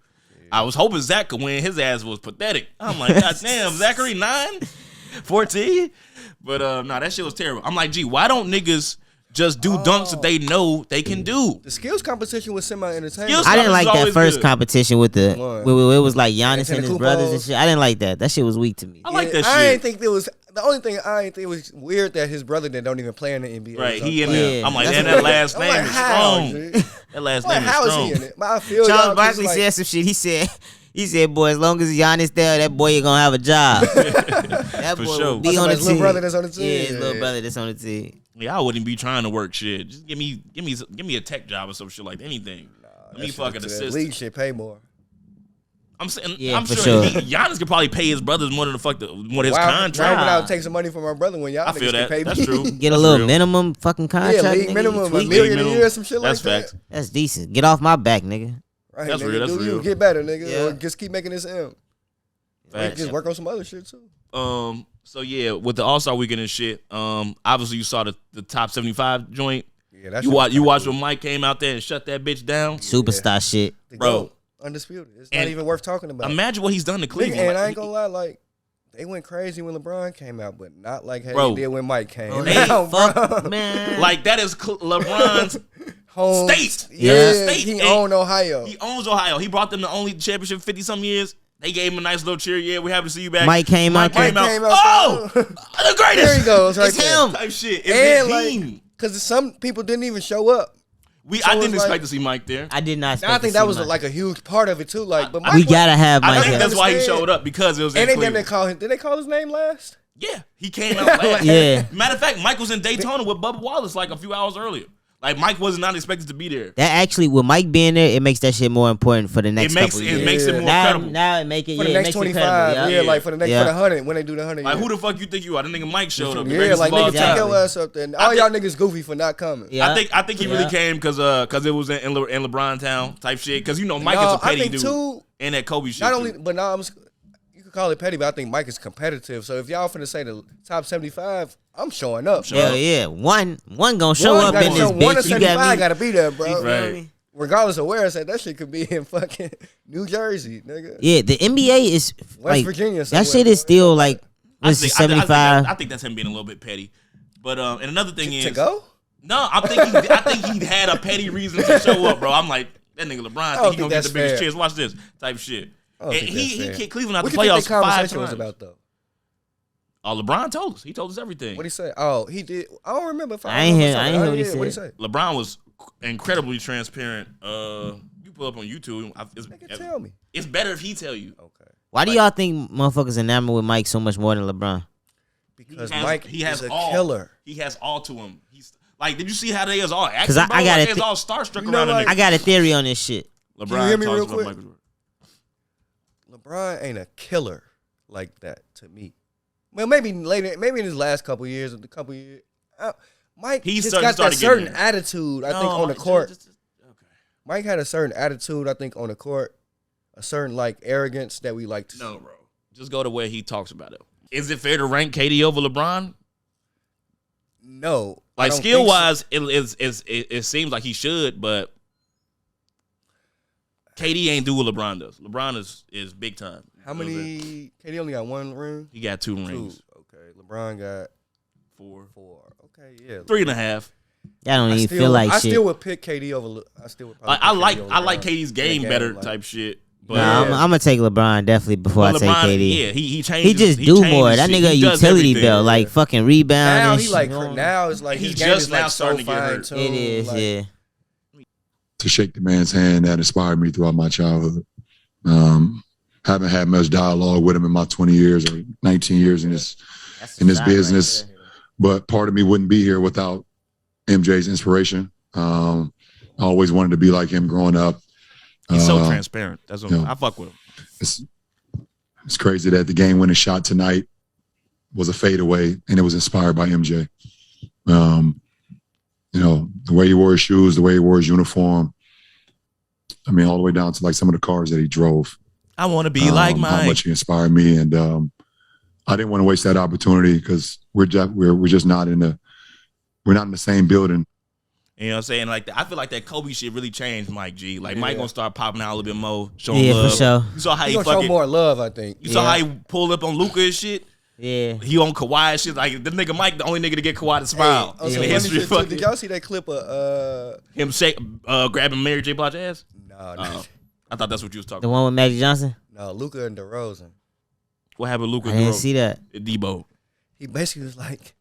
I was hoping Zach could win. His ass was pathetic. I'm like, God damn, Zachary 9, 14. But nah, that shit was terrible. I'm like, gee, why don't niggas just do dunks that they know they can do? The skills competition was semi-entertaining. Skills I didn't like that always first good. competition with the What? where it was like Giannis and his Antetokounmpo. brothers and shit. I didn't like that. That shit was weak to me. I like that I shit. ain't think there was. The only thing I ain't think was weird that his brother that don't even play in the NBA. Right, was he in playing. there. Yeah. I'm like, That's man, what- that last I'm name like, is how, strong. G? That last Like, name is how is strong. he in it? But I feel Charles y'all Barkley just said some shit. He said, boy, as long as Giannis there, that boy ain't gonna have a job. That For boy sure. will be on the Somebody's team. little brother that's on the team. Yeah, his little Yeah. brother that's on the team. Yeah, I wouldn't be trying to work shit. Just give me a tech job or some shit like anything. Let me That fucking shit- that assist. League shit pay more. I'm saying, Yeah, I'm for sure, sure. Giannis could probably pay his brothers more than his Why contract. would I take some money from my brother when y'all I niggas feel can that. pay That's me? true. Get a That's little real. minimum fucking contract. Yeah, league nigga. minimum, a Tweak. million a minimum. year, some shit That's like facts. that. That's decent. Get off my back, nigga. Right, That's nigga, real, that's do you real. get better, nigga, Yeah. or just keep making this M. Facts. Just work on some other shit too. So yeah, with the All-Star weekend and shit, obviously you saw the top 75 joint. Yeah, that's You watched when Mike came out there and shut that bitch down. Superstar shit. Bro. Undisputed. It's And not even worth talking about. Imagine what he's done to Nigga, Cleveland. and I Like, ain't gonna lie, like they went crazy when LeBron came out, but not like how Bro. they did when Mike came Oh, out. they bro. fuck, man. like, that is LeBron's Home state. Yeah, State. he And owned Ohio. He owns Ohio. He brought them the only championship 50-some years. They gave him a nice little cheer. Yeah, we happy to see you back. Mike came out Mike there. came out. Oh, the greatest. There he goes, right It's there. him. Type shit. It's And that team. like, because some people didn't even show up. I so didn't it's expect like- to see Mike there. I did not. And I think that was like a huge part of it too. Like, but Mike We gotta have I Mike. think here. that's why he understand. showed up, because it was in and they Cleveland. didn't call him. Did they call his name last? Yeah, he came out last. Yeah. Matter of fact, Mike was in Daytona with Bubba Wallace like a few hours earlier. Like, Mike was not expected to be there. That actually, with Mike being there, it makes that shit more important for the next couple years. It makes it more now, credible. now it make it For the it next makes it 25, credible, yeah, like for the next Yeah. for the 100 when they do the 100. Like, yeah. who the fuck you think you are? The nigga Mike showed up. The Yeah, greatest like of all nigga, take time. your ass up there. And all y'all niggas goofy for not coming. Yeah. I think he really Yeah. came because it was in LeBron town type shit. Because, you know, Mike No, is a petty I think dude. too. And that Kobe shit. Not too. only, but now could call it petty, but I think Mike is competitive. So if y'all finna say the top 75, I'm showing up. Hell yeah, one gonna show up in this One of bitch. You 75 got me. gotta be there, bro. Right. Regardless of where it's at, that shit could be in fucking New Jersey, nigga. Yeah, the NBA is like Virginia. that shit is still like what's the 75? I think that's him being a little bit petty. But and another thing is to go. No, I think he had a petty reason to show up, bro. I'm like that nigga LeBron think he gonna get the biggest cheers. Watch this type shit. And he kicked Cleveland out the playoffs 5 times. About though? Oh, LeBron told us. He told us everything. What he say? Oh, he did. I don't remember. If I ain't hear what he said. What he say? LeBron was incredibly transparent. You pull up on YouTube. Tell me. It's better if he tell you. Okay. Why do y'all think motherfuckers enamored with Mike so much more than LeBron? Because Mike is a killer. He has all to him. He's like, did you see how they was all acting? Because I got they was all starstruck around I got a theory on this shit. LeBron Can you hear me talks real about quick? Michael Jordan. LeBron ain't a killer like that to me. Well, maybe later, maybe in his last couple years, Mike just got that certain attitude. I think on the court. Okay. Mike had a certain attitude. I think on the court, a certain like arrogance that we like to. No, bro. Just go to where he talks about it. Is it fair to rank KD over LeBron? No. Like skill wise, it seems like he should, but KD ain't do what LeBron does. LeBron is big time. How many? KD only got 1 ring. He got 2 rings. 2. Okay. LeBron got 4. Okay, yeah. 3.5. Y'all don't even feel like shit. I still would pick KD over. I still would. I like KD's game better type shit. But nah, I'm gonna take LeBron definitely before I take KD. Yeah, he changed. He just do more. That nigga a utility belt, like fucking rebound. Now and he shit. like now it's like He his game just is now like starting so to get fine hurt. too. It is, like, yeah. To shake the man's hand that inspired me throughout my childhood. Haven't had much dialogue with him in my 20 years or 19 years in this business, but part of me wouldn't be here without MJ's inspiration. I always wanted to be like him growing up. He's so transparent. That's what I fuck with him. It's crazy that the game-winning shot tonight was a fadeaway, and it was inspired by MJ. The way he wore his shoes, the way he wore his uniform. I mean, all the way down to like some of the cars that he drove. I want to be like Mike. How much he inspired me, and I didn't want to waste that opportunity because we're just not in the same building. You know what I'm saying? Like I feel like that Kobe shit really changed Mike G. Like Mike gonna start popping out a little bit more, showing love. For sure. You saw how he gonna fucking show more love, I think. You saw how he pulled up on Luka and shit. Yeah. He on Kawhi and shit. Like the nigga Mike, the only nigga to get Kawhi to smile in the history of fucking. Did y'all see that clip of him grabbing Mary J. Blige's ass? No. I thought that's what you was talking The about. one with Magic Johnson? No, Luka and DeRozan. What happened, Luka? I didn't see that. Debo. He basically was like,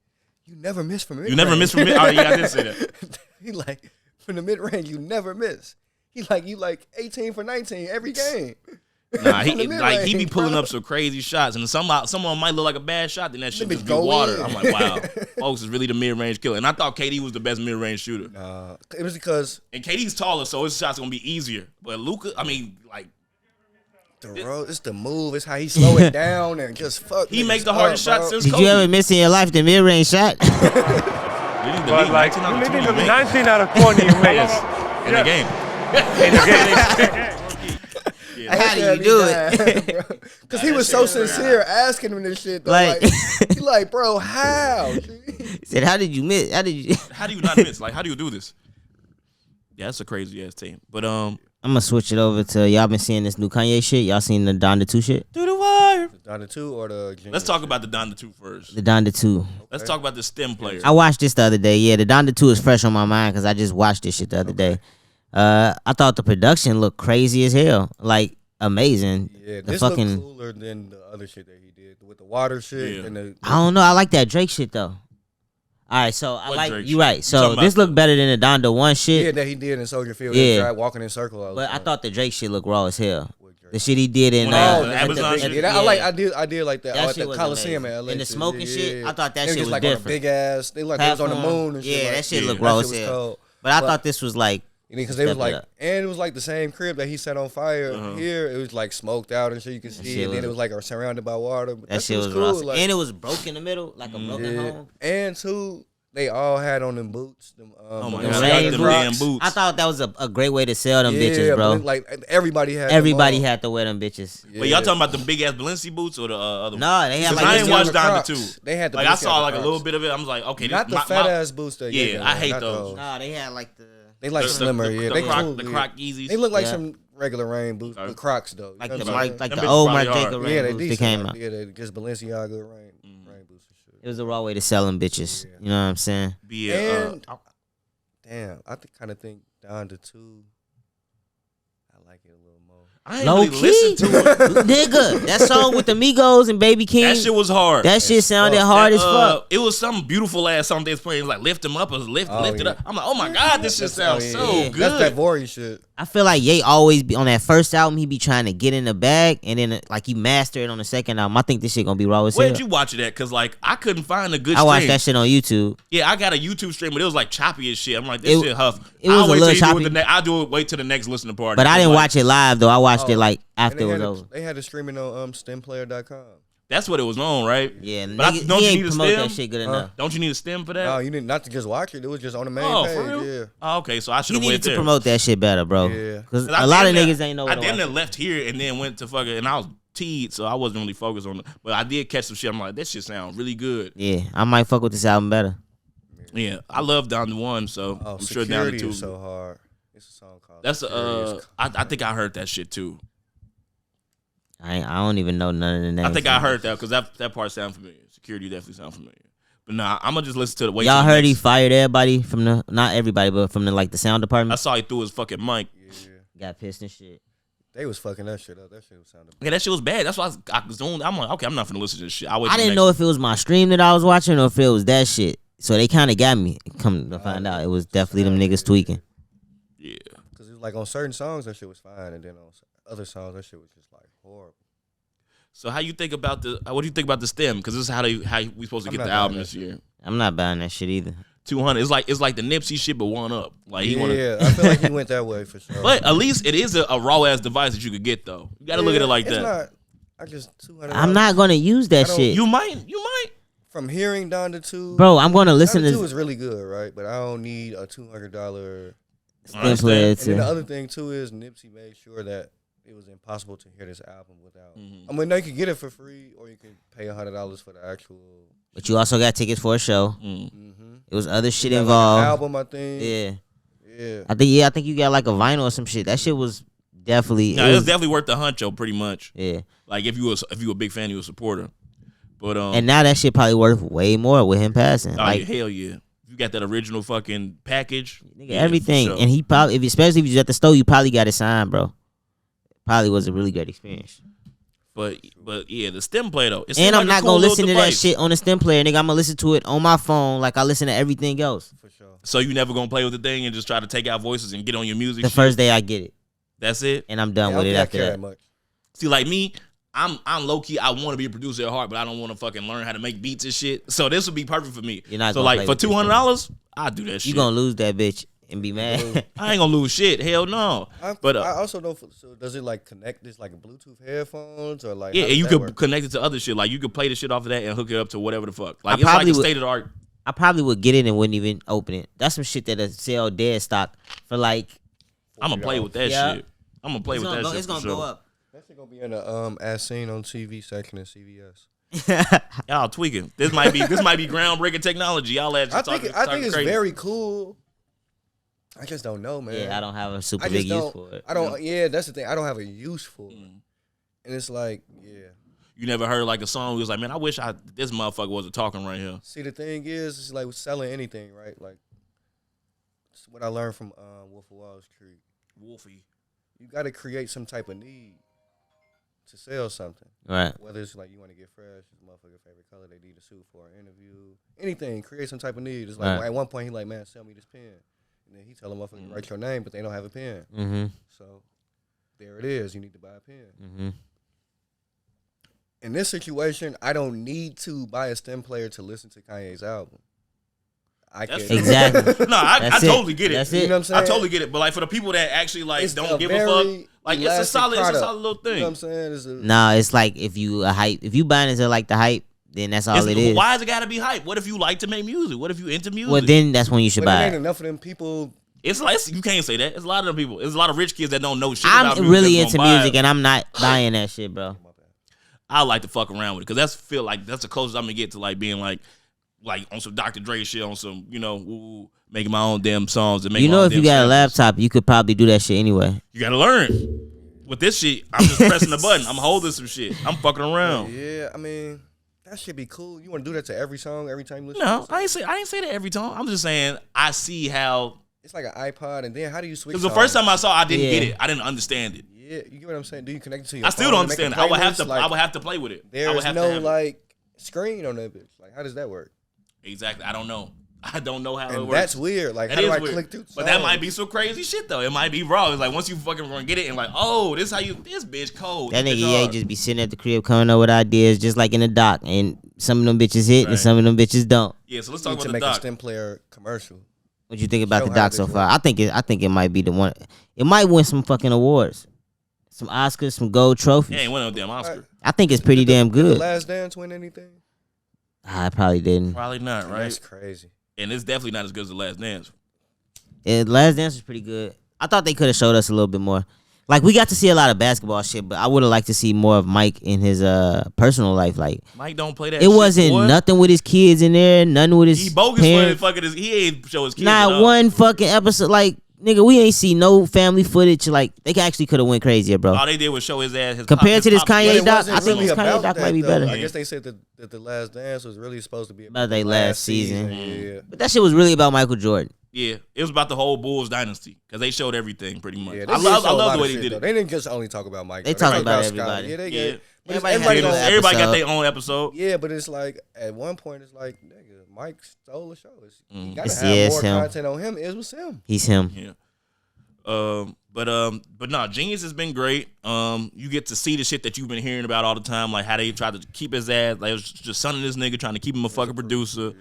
"You never miss from mid-range." You never miss from mid. Oh yeah, I did say that. He like from the mid range, you never miss. He like you like 18 for 19 every game. Nah, he be pulling up some crazy shots, and someone might look like a bad shot, then that shit just be water. I'm like, wow, folks is really the mid range killer. And I thought KD was the best mid range shooter. Nah, it was because KD's taller, so his shots gonna be easier. But Luka, I mean, like it's the move. It's how he slow it down and just fuck. He makes the hardest shots since Did Kobe. you ever miss in your life the mid range shot? But like 19 out of 20 you make in the game. In the game. How do you do it? Because he was so sincere asking him this shit. Though. Like, he like, bro, how? He said, how did you miss? How do you not miss? Like, how do you do this? Yeah, that's a crazy ass team. But I'm gonna switch it over to y'all been seeing this new Kanye shit. Y'all seen the Donda 2 shit? Do the wire. The Donda 2 or the Jeen-Yus Let's talk about the Donda 2 first. The Donda 2. Okay. Let's talk about the STEM players. I watched this the other day. Yeah, the Donda 2 is fresh on my mind because I just watched this shit the other day. I thought the production looked crazy as hell. Like, amazing. Yeah, the this fucking looked cooler than the other shit that he did with the water shit. Yeah. And I don't know. I like that Drake shit though. All right, so I What like Drake you shit? right. So this looked better than the Donda 1 shit. Yeah, that he did in Soldier Field. Yeah. Yeah, walking in circle. All the But I time. thought the Drake shit looked raw as hell. The shit he did in Amazon shit? Yeah, I did like that. That At shit the was Coliseum amazing. in LA. And the too. smoking shit, I thought that They shit was like different. On a big ass. They like they was on the moon and shit. Yeah, like, that shit looked that raw shit as was hell. cold. But I thought this was like, because they was step it like, up. and it was like the same crib that he set on fire here. It was like smoked out and shit you could see, shit and then was- it was like surrounded by water. But that shit was cool. raw. Like, And it was broke in the middle, like a broken home. and two, they all had on them boots. Them, Oh my them god, rain them boots. damn boots. I thought that was a great way to sell them bitches, bro. Like everybody had. Everybody had to wear them bitches. Yeah. But y'all talking about the big ass Balenci boots or the other? No, they had Because like I ain't watched Donda 2. They had the like I boots, saw had the like a Crocs. little bit of it. I was like, okay, Not this, the fat ass boots that. Yeah, I hate not those. No, they had like the. They like slimmer. Yeah, they cool. The Croc Yeezys. They look like some regular rain boots, the Crocs though. Like you know the what I'm saying? like Them the bitches old probably Marc hard. Jacob Yeah, rain they boots that came decent. out. Yeah, they just Balenciaga rain boots and shit. It was the raw way to sell them bitches. Yeah. You know what I'm saying? And damn, I kind of think Donda 2. I like it a little more. I ain't Low really key, listened to it. nigga. That song with the Migos and Baby King. That shit was hard. That shit sounded hard as fuck. It was some beautiful ass song they was playing, like lift him up or lift it up. I'm like, oh my god, this shit sounds so good. That's that Vori shit. I feel like Ye always be on that first album. He be trying to get in the bag, and then like he master it on the second album. I think this shit gonna be raw as hell. Where'd you watch it at? Cause like I couldn't find a good. I watched stream. that shit on YouTube. Yeah, I got a YouTube stream, but it was like choppy as shit. I'm like, this shit huff. It was I'll wait a little till choppy. I'll do it. Wait till the next listening party. But I didn't like, watch it live though. I watched it like after it was And over. they had it streaming on stemplayer.com. That's what it was on, right? Yeah, But nigga, don't he you ain't need a promote stem? that shit good enough. Don't you need a stem for that? No, you didn't not to just watch it. It was just on the main Oh, page. for real? Yeah. Oh, okay, so I should He have needed went to there. promote that shit better, bro. Yeah. Because I a lot of damn niggas near- ain't know what I to damn near watch. left here and then went to fucking, and I was teed, so I wasn't really focused on it. But I did catch some shit. I'm like, that shit sounds really good. Yeah, I might fuck with this album better. Yeah, I love Down to One, so Oh, I'm sure Down to Security Two. is so hard. It's a song called. That's Security. I think I heard that shit too. I don't even know none of the names. I think I heard that because that part sounds familiar. Security definitely sounds familiar. But nah, I'm gonna just listen to the. Y'all heard he fired everybody from the, not everybody, but from the like the sound I department. saw he threw his fucking mic. Yeah. Got pissed and shit. They was fucking that shit up. That shit was sounding. Yeah, that shit was bad. That's why I zoomed. I'm like, okay, I'm not gonna listen to this shit. I didn't know if it was my stream that I was watching or if it was that shit. So they kind of got me. Come to find out, it was definitely them niggas tweaking. Yeah. Because it was like on certain songs that shit was fine, and then on other songs that shit was just like horrible. So how you think about what do you think about the stem? Because this is how we supposed to I'm get not the album buying this that year. I'm not buying that shit either. 200. It's like the Nipsey shit, but one up. Like he Yeah, I feel like he went that way for sure. But at least it is a raw ass device that you could get though. You gotta look at it like it's that. Not, I just $200. I'm not gonna use that I don't- shit, You might. From hearing Donda 2. bro. I'm gonna listen Donda 2 to is really good, right? But I don't need a $200. stem player And then the to. other thing too is Nipsey made sure that it was impossible to hear this album without. Mm-hmm. I mean, they could get it for free, or you could pay $100 for the actual. But you also got tickets for a show. Mm-hmm. It was other shit Like an involved. album, I think. Yeah, Yeah. I think you got like a vinyl or some shit. That shit was definitely. No, it was definitely worth the huncho, pretty much. Yeah, Like if you were a big fan, you were a supporter. But and now that shit probably worth way more with him passing. oh, Like yeah, hell yeah, you got that original fucking package. nigga, yeah, everything, for sure. and he probably, especially if you was at the store, you probably got it signed, bro. Probably was a really great experience. But yeah, the stem play though. And I'm not gonna listen to that shit on the stem player, nigga. I'm gonna listen to it on my phone like I listen to everything else. For sure. So you never gonna play with the thing and just try to take out voices and get on your music. The shit? first day I get it, That's it. and I'm done Yeah, with I it don't after care that. much. See, like me, I'm low key. I want to be a producer at heart, but I don't want to fucking learn how to make beats and shit. So this would be perfect for me. You're not so gonna like play for with this $200, I do that shit. You gonna lose that bitch and be mad. I ain't gonna lose shit. Hell no. But I also don't. So does it like connect this like Bluetooth headphones or like? yeah, how and does you that could work? connect it to other shit. Like you could play the shit off of that and hook it up to whatever the fuck. Like I it's like probably a would- state of the art. I probably would get it and wouldn't even open it. That's some shit that'll sell dead stock for like. I'm gonna play with that Yeah. shit. I'm gonna play with that shit. It's gonna for go sure. up. That shit gonna be in the as seen on TV section in CVS. Y'all tweaking. This might be groundbreaking technology. Y'all at I just think talking it's crazy. very cool. I just don't know, man. Yeah, I don't have a super I big just use don't. for it. I don't. Yeah, that's the thing. I don't have a use for it. And it's like, yeah. You never heard like a song where it was like, man, I wish this motherfucker wasn't talking right here. See, the thing is, it's like with selling anything, right? Like, it's what I learned from Wolf of Wall Street. Wolfie. You got to create some type of need to sell something. Right. Whether it's like you want to get fresh, it's motherfucker favorite color, they need a suit for an interview, anything. Create some type of need. It's like Right. at one point he like, man, sell me this pen, and then he tell him motherfucker write your name, but they don't have a pen. Mm-hmm. So there it is. You need to buy a pen. Mm-hmm. In this situation, I don't need to buy a stem player to listen to Kanye's album. I That's can Exactly. No, I That's it. totally get it. That's You it. know what I'm saying? I totally get it. But like for the people that actually like It's don't give a very fuck, like it's a elastic solid product. little You know what I'm thing. saying? It's a, Nah, it's like if you buying into like the hype, then that's all it is. Why has it got to be hype? What if you like to make music? What if you into music? Well, then that's when you should buy ain't it. enough of them people. It's like you can't say that. It's a lot of them people. It's a lot of rich kids that don't know shit about music. I'm really into music, and I'm not buying that shit, bro. I like to fuck around with it because that's the closest I'm gonna get to like being like on some Dr. Dre shit, on some making my own damn songs and making. If you got a laptop, you could probably do that shit anyway. You gotta learn. With this shit, I'm just pressing the button. I'm holding some shit. I'm fucking around. Yeah, I mean, that should be cool. You want to do that to every song, every time you listen? No, I ain't say that every time. I'm just saying I see how it's like an iPod, and then how do you switch? Because the first time I saw, I didn't get it. I didn't understand it. Yeah, you get what I'm saying? Do you connect it to your I still don't understand it. I would have to play with it. There's no like screen on that bitch. Like, how does that work? Exactly. I don't know. I don't know how it works. That's weird. Like, how do I click through? But that might be some crazy shit though. It might be raw. It's like once you fucking gonna get it and like, oh, this bitch cold. That nigga EA just be sitting at the crib coming up with ideas just like in the doc, and some of them bitches hit and some of them bitches don't. Yeah, so let's talk about the doc. To make a stem player commercial. What you think about the doc so far? I think it might be the one. It might win some fucking awards, some Oscars, some gold trophies. Yeah, ain't win no damn Oscar. I think it's pretty damn good. Did The Last Dance win anything? I probably didn't. Probably not, right? That's crazy. And it's definitely not as good as The Last Dance. Yeah, The Last Dance was pretty good. I thought they could have showed us a little bit more. Like, we got to see a lot of basketball shit, but I would have liked to see more of Mike in his personal life. Like, Mike don't play that. It wasn't nothing with his kids in there, nothing with his. He bogus parents. for fucking. He ain't show his kids. Not one fucking episode. Like, nigga, we ain't see no family footage. Like, they actually could have went crazier, bro. All they did was show his ass. Compared to this Kanye doc, I think this Kanye doc might be better. I guess they said that The Last Dance was really supposed to be about their last season. Yeah. But that shit was really about Michael Jordan. Yeah, it was about the whole Bulls dynasty because they showed everything pretty much. Yeah, I love the way they did it. They didn't just only talk about Mike. They talked about everybody. Yeah, they get. Everybody got their own episode. Yeah, but it's like at one point it's like, nigga, Mike stole the show. You gotta have more content on him. It was him. He's him. Yeah. But no, Jeen-Yus has been great. You get to see the shit that you've been hearing about all the time, like how they tried to keep his ass, like it was just sonning this nigga, trying to keep him a fucking producer.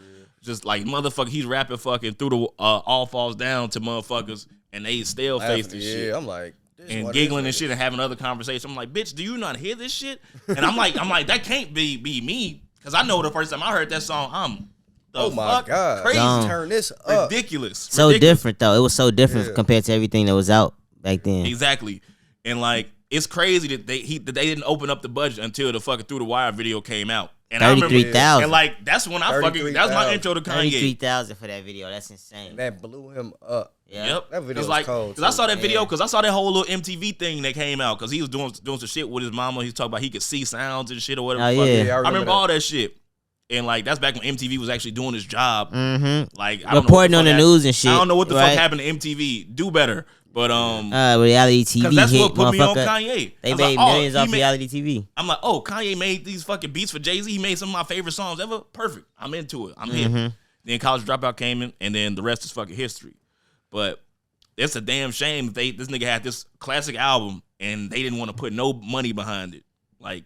Just like motherfucker, he's rapping fucking through the All Falls Down to motherfuckers, and they still face this shit. Yeah, I'm like, and giggling and shit and having other conversations. I'm like, bitch, do you not hear this shit? And I'm like, that can't be me, because I know the first time I heard that song, oh my god, crazy, turn this up, ridiculous. So different though. It was so different compared to everything that was out back then. Exactly, and like it's crazy that they didn't open up the budget until the fucking Through the Wire video came out. And 33,000. And like that's when I fucking that's my intro to Kanye. 33,000 for that video. That's insane. And that blew him up. Yep. That video was like, cold. Cause I saw that video because I saw that whole little MTV thing that came out because he was doing some shit with his mama. He was talking about he could see sounds and shit or whatever. Oh, yeah. I remember all that shit. And like that's back when MTV was actually doing his job. Mm-hmm. Like I don't reporting know on the news and shit. I don't know what the fuck happened to MTV. Do better. But reality TV because that's hit, what put me on Kanye. They made millions off reality TV. I'm like, oh, Kanye made these fucking beats for Jay-Z. He made some of my favorite songs ever. Perfect. I'm into it. I'm in. Then College Dropout came in, and then the rest is fucking history. But it's a damn shame that this nigga had this classic album and they didn't want to put no money behind it. Like,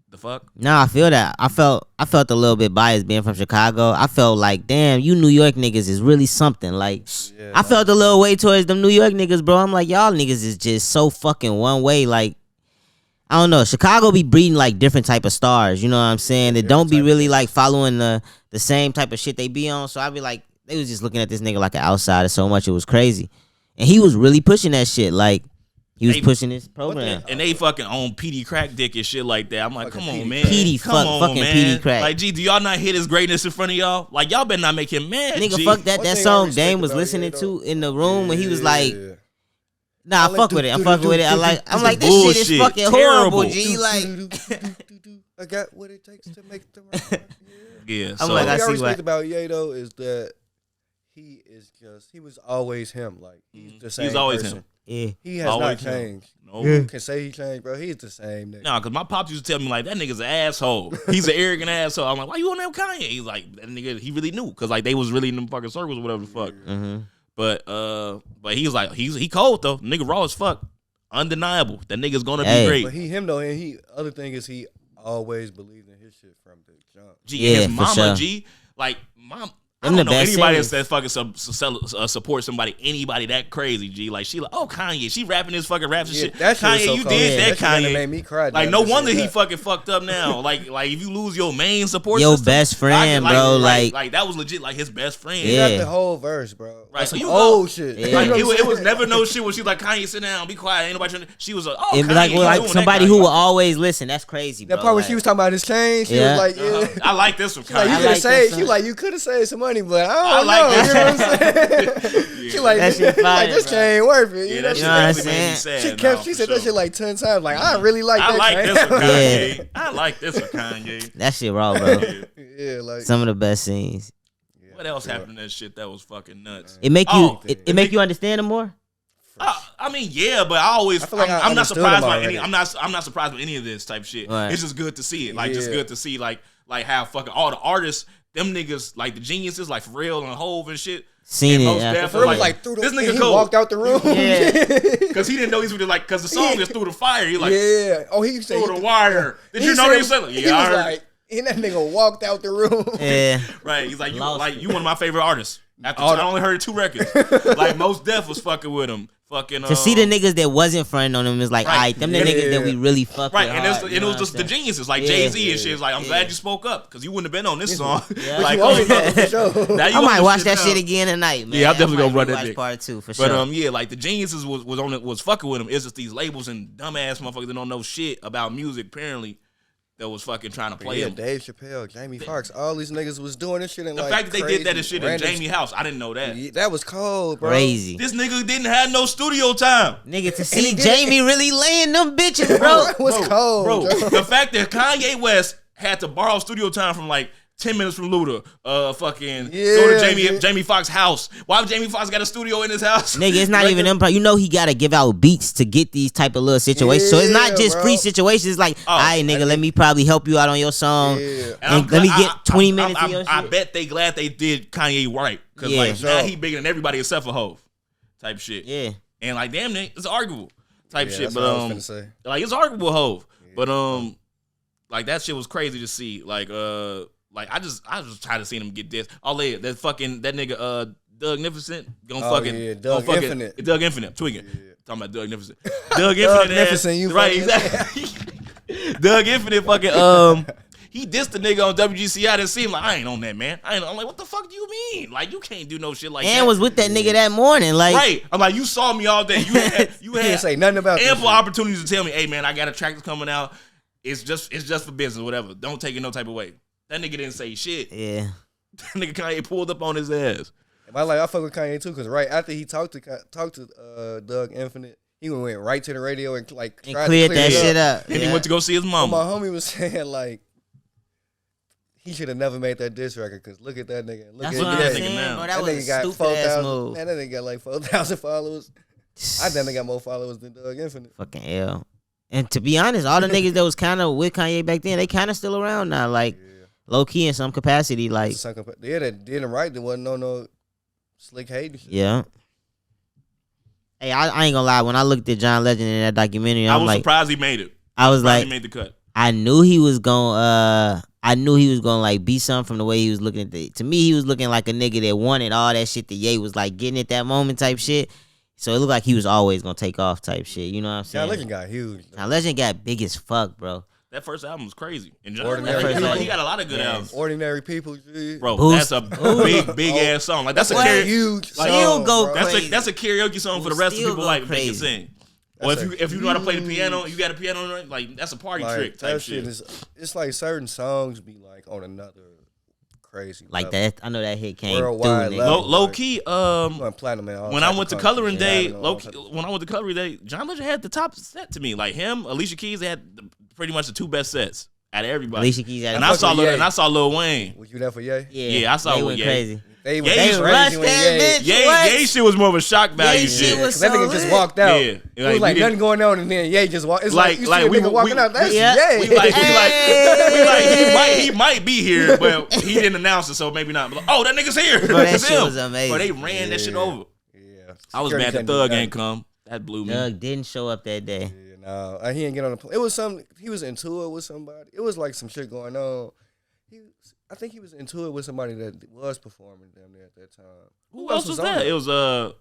the fuck? Nah, I feel that. I felt a little bit biased being from Chicago. I felt like, damn, you New York niggas is really something. Like, I felt a little way towards them New York niggas, bro. I'm like, y'all niggas is just so fucking one way. Like, I don't know. Chicago be breeding like different type of stars. You know what I'm saying? They don't be really like following the same type of shit they be on. So I be like, they was just looking at this nigga like an outsider so much. It was crazy. And he was really pushing that shit. Like, he was pushing his program. And they fucking own PD Crack Dick and shit like that. I'm like, come on, man. Fucking PD Crack. Like, G, do y'all not hit his greatness in front of y'all? Like, y'all better not make him mad, nigga, G. fuck that song Dame was listening to in the room when he was like, nah, I fuck with it. I'm fucking with it. I'm like, this shit is fucking horrible, G. Like, I got what it takes to make the right. Yeah, so what I respect about Ye though is that he was always him. Like he's the same. He's always person. him. Yeah, he has always not changed. No, can say he changed, bro. He's the same nigga. Nah, cause my pops used to tell me like that nigga's an asshole. He's an arrogant asshole. I'm like, why you on that Kanye? He's like, that nigga, he really knew, cause like they was really in them fucking circles or whatever the fuck. But he's like, he cold though. Nigga raw as fuck, undeniable. That nigga's gonna be great. But him though, and he other thing is he always believed in his shit from the jump. G, and his mama, G, like mom. I don't know anybody that fucking support anybody that crazy, G. Like, she like, oh, Kanye, she rapping this fucking raps and shit. Kanye, so you did that, Kanye. Made me cry. Like, no wonder he fucking fucked up now. Like if you lose your main support your system, best friend, bro. Like that was legit, like his best friend. He got the whole verse, bro. Right, so you old shit. Yeah. Like, it was never no shit where she like, Kanye, sit down, be quiet, ain't nobody trying to. She was like, oh, Kanye, like somebody who will always listen. That's crazy, bro. That part when she was talking about his chain, she was like, I like this one, Kanye. You could have saved. She like, you could have saved some money, but I don't know. You know what I'm saying? She like, this chain ain't worth it. Yeah, that shit definitely made me sad. She said that shit like 10 times. Like, I really like that. I like this one, Kanye. I like this one, Kanye. That shit raw, bro. Yeah, like some of the best scenes. What else happened in that shit that was fucking nuts? It make you it make you understand it more? I mean, yeah, but I'm not surprised by any. I'm not surprised by any of this type shit. Right. It's just good to see it. Like, just good to see like how fucking all the artists, them niggas, like the geniuses, like for real and Hove and shit. Seen it. Yeah. Like through this nigga walked out the room. Yeah, because he didn't know he was like, because the song is through the fire. He like, yeah. Oh, he said through the wire. Did you know they said? Yeah, he was like, and that nigga walked out the room. Yeah, right. He's like, you one of my favorite artists. After I only heard 2 records. Like, Mos Def was fucking with him. Fucking to see the niggas that wasn't fronting on him is like, alright, them the niggas that we really fuck with. And it was just the geniuses like Jay-Z and shit. It's like, I'm glad you spoke up because you wouldn't have been on this song. Like, I might watch that shit again tonight, man. Yeah, I'm definitely gonna run that dick. Part 2 for sure. But yeah, like the geniuses was fucking with him. It's just these labels and dumbass motherfuckers that don't know shit about music apparently. That was fucking trying to play him. Dave Chappelle, Jamie Foxx, all these niggas was doing this shit in the fact that they did that and shit in Jamie house, I didn't know that. Yeah, that was cold, bro. Crazy. This nigga didn't have no studio time. Nigga, to see Jamie really laying them bitches, bro. It was cold, bro. The fact that Kanye West had to borrow studio time from like 10 minutes from Luda, go to Jamie Foxx's house. Why would Jamie Foxx got a studio in his house? Nigga, it's not even them. You know he gotta give out beats to get these type of little situations. So it's not just free situations. It's like, all right, nigga, let me probably help you out on your song. Yeah. And let me get 20 minutes of your shit. I bet they glad they did Kanye right. Because like now he bigger than everybody except for Hove. Type shit. Yeah. And like, damn, it's arguable. Type shit. That's But what I was finna say. like it's arguable Hove. Yeah. But like that shit was crazy to see. Like I just tried to see him get this. That nigga Doug Nificent Doug Infinite tweaking. Yeah. Talking about Doug Nificent. Doug Infinite, you right? Exactly. Doug Infinite fucking he dissed the nigga on WGCI. I didn't see him like, I ain't on that, man. I'm like, what the fuck do you mean? Like, you can't do no shit like that. And was with that nigga that morning, like, right? I'm like, you saw me all day. You had say nothing about ample opportunities to tell me, hey man, I got a track that's coming out. It's just for business, whatever. Don't take it no type of way. That nigga didn't say shit. Yeah. That nigga Kanye pulled up on his ass. I fuck with Kanye too, because right after he talked to Doug Infinite, he went right to the radio and like tried cleared to clear that shit up. And he went to go see his mama. My homie was saying like he should have never made that diss record because look at that nigga. That's what I'm saying, bro. That was a stupid ass move. Man, that nigga got like 4,000 followers. I definitely got more followers than Doug Infinite. Fucking hell. And to be honest, all the niggas that was kind of with Kanye back then, they kind of still around now. Like, low key in some capacity. Like, yeah, that did him right. There wasn't no slick hate. Yeah. Hey, I ain't gonna lie. When I looked at John Legend in that documentary, I was like, surprised he made it. I was like, he made the cut. I knew he was gonna like be something from the way he was looking at it. To me, he was looking like a nigga that wanted all that shit that Ye was like getting at that moment type shit. So it looked like he was always gonna take off type shit. You know what I'm saying? John Legend got huge. John Legend got big as fuck, bro. That first album was crazy. And John Legend, he got a lot of good albums. Ordinary People, G. Bro, Boost. That's a big ass song. Like that's a huge like, song. Go crazy. That's a karaoke song for the rest of people like they can sing. Or if you know how to play the piano, you got a piano, like that's a party trick type shit. It's like certain songs be like on another crazy like level. that. I know that hit came worldwide through. level. Low key, platinum when I went to Coloring Day, when I went to Coloring Day, John Legend had the top set to me. Like him, Alicia Keys, they had pretty much the 2 best sets out of everybody. Alicia Keys had and I saw Lil Wayne. Was you there for Ye? Yeah, I saw Ye with Ye. Crazy. They rushed that bitch. Ye shit was more of a shock value shit. That nigga just walked out. Yeah, it was like nothing going on, and then Ye just walked. It's like you see a we nigga walking out. That's Ye. We like he might be here, but he didn't announce it, so maybe not. But oh, that nigga's here. Bro, that shit was amazing. Bro, they ran that shit over. Yeah, I was mad that Thug ain't come. That blew me. Thug didn't show up that day. Yeah, no, he didn't get on the plane. It was he was into it with somebody. It was like some shit going on. I think he was into it with somebody that was performing damn near at that time. Who else was there? It was Lil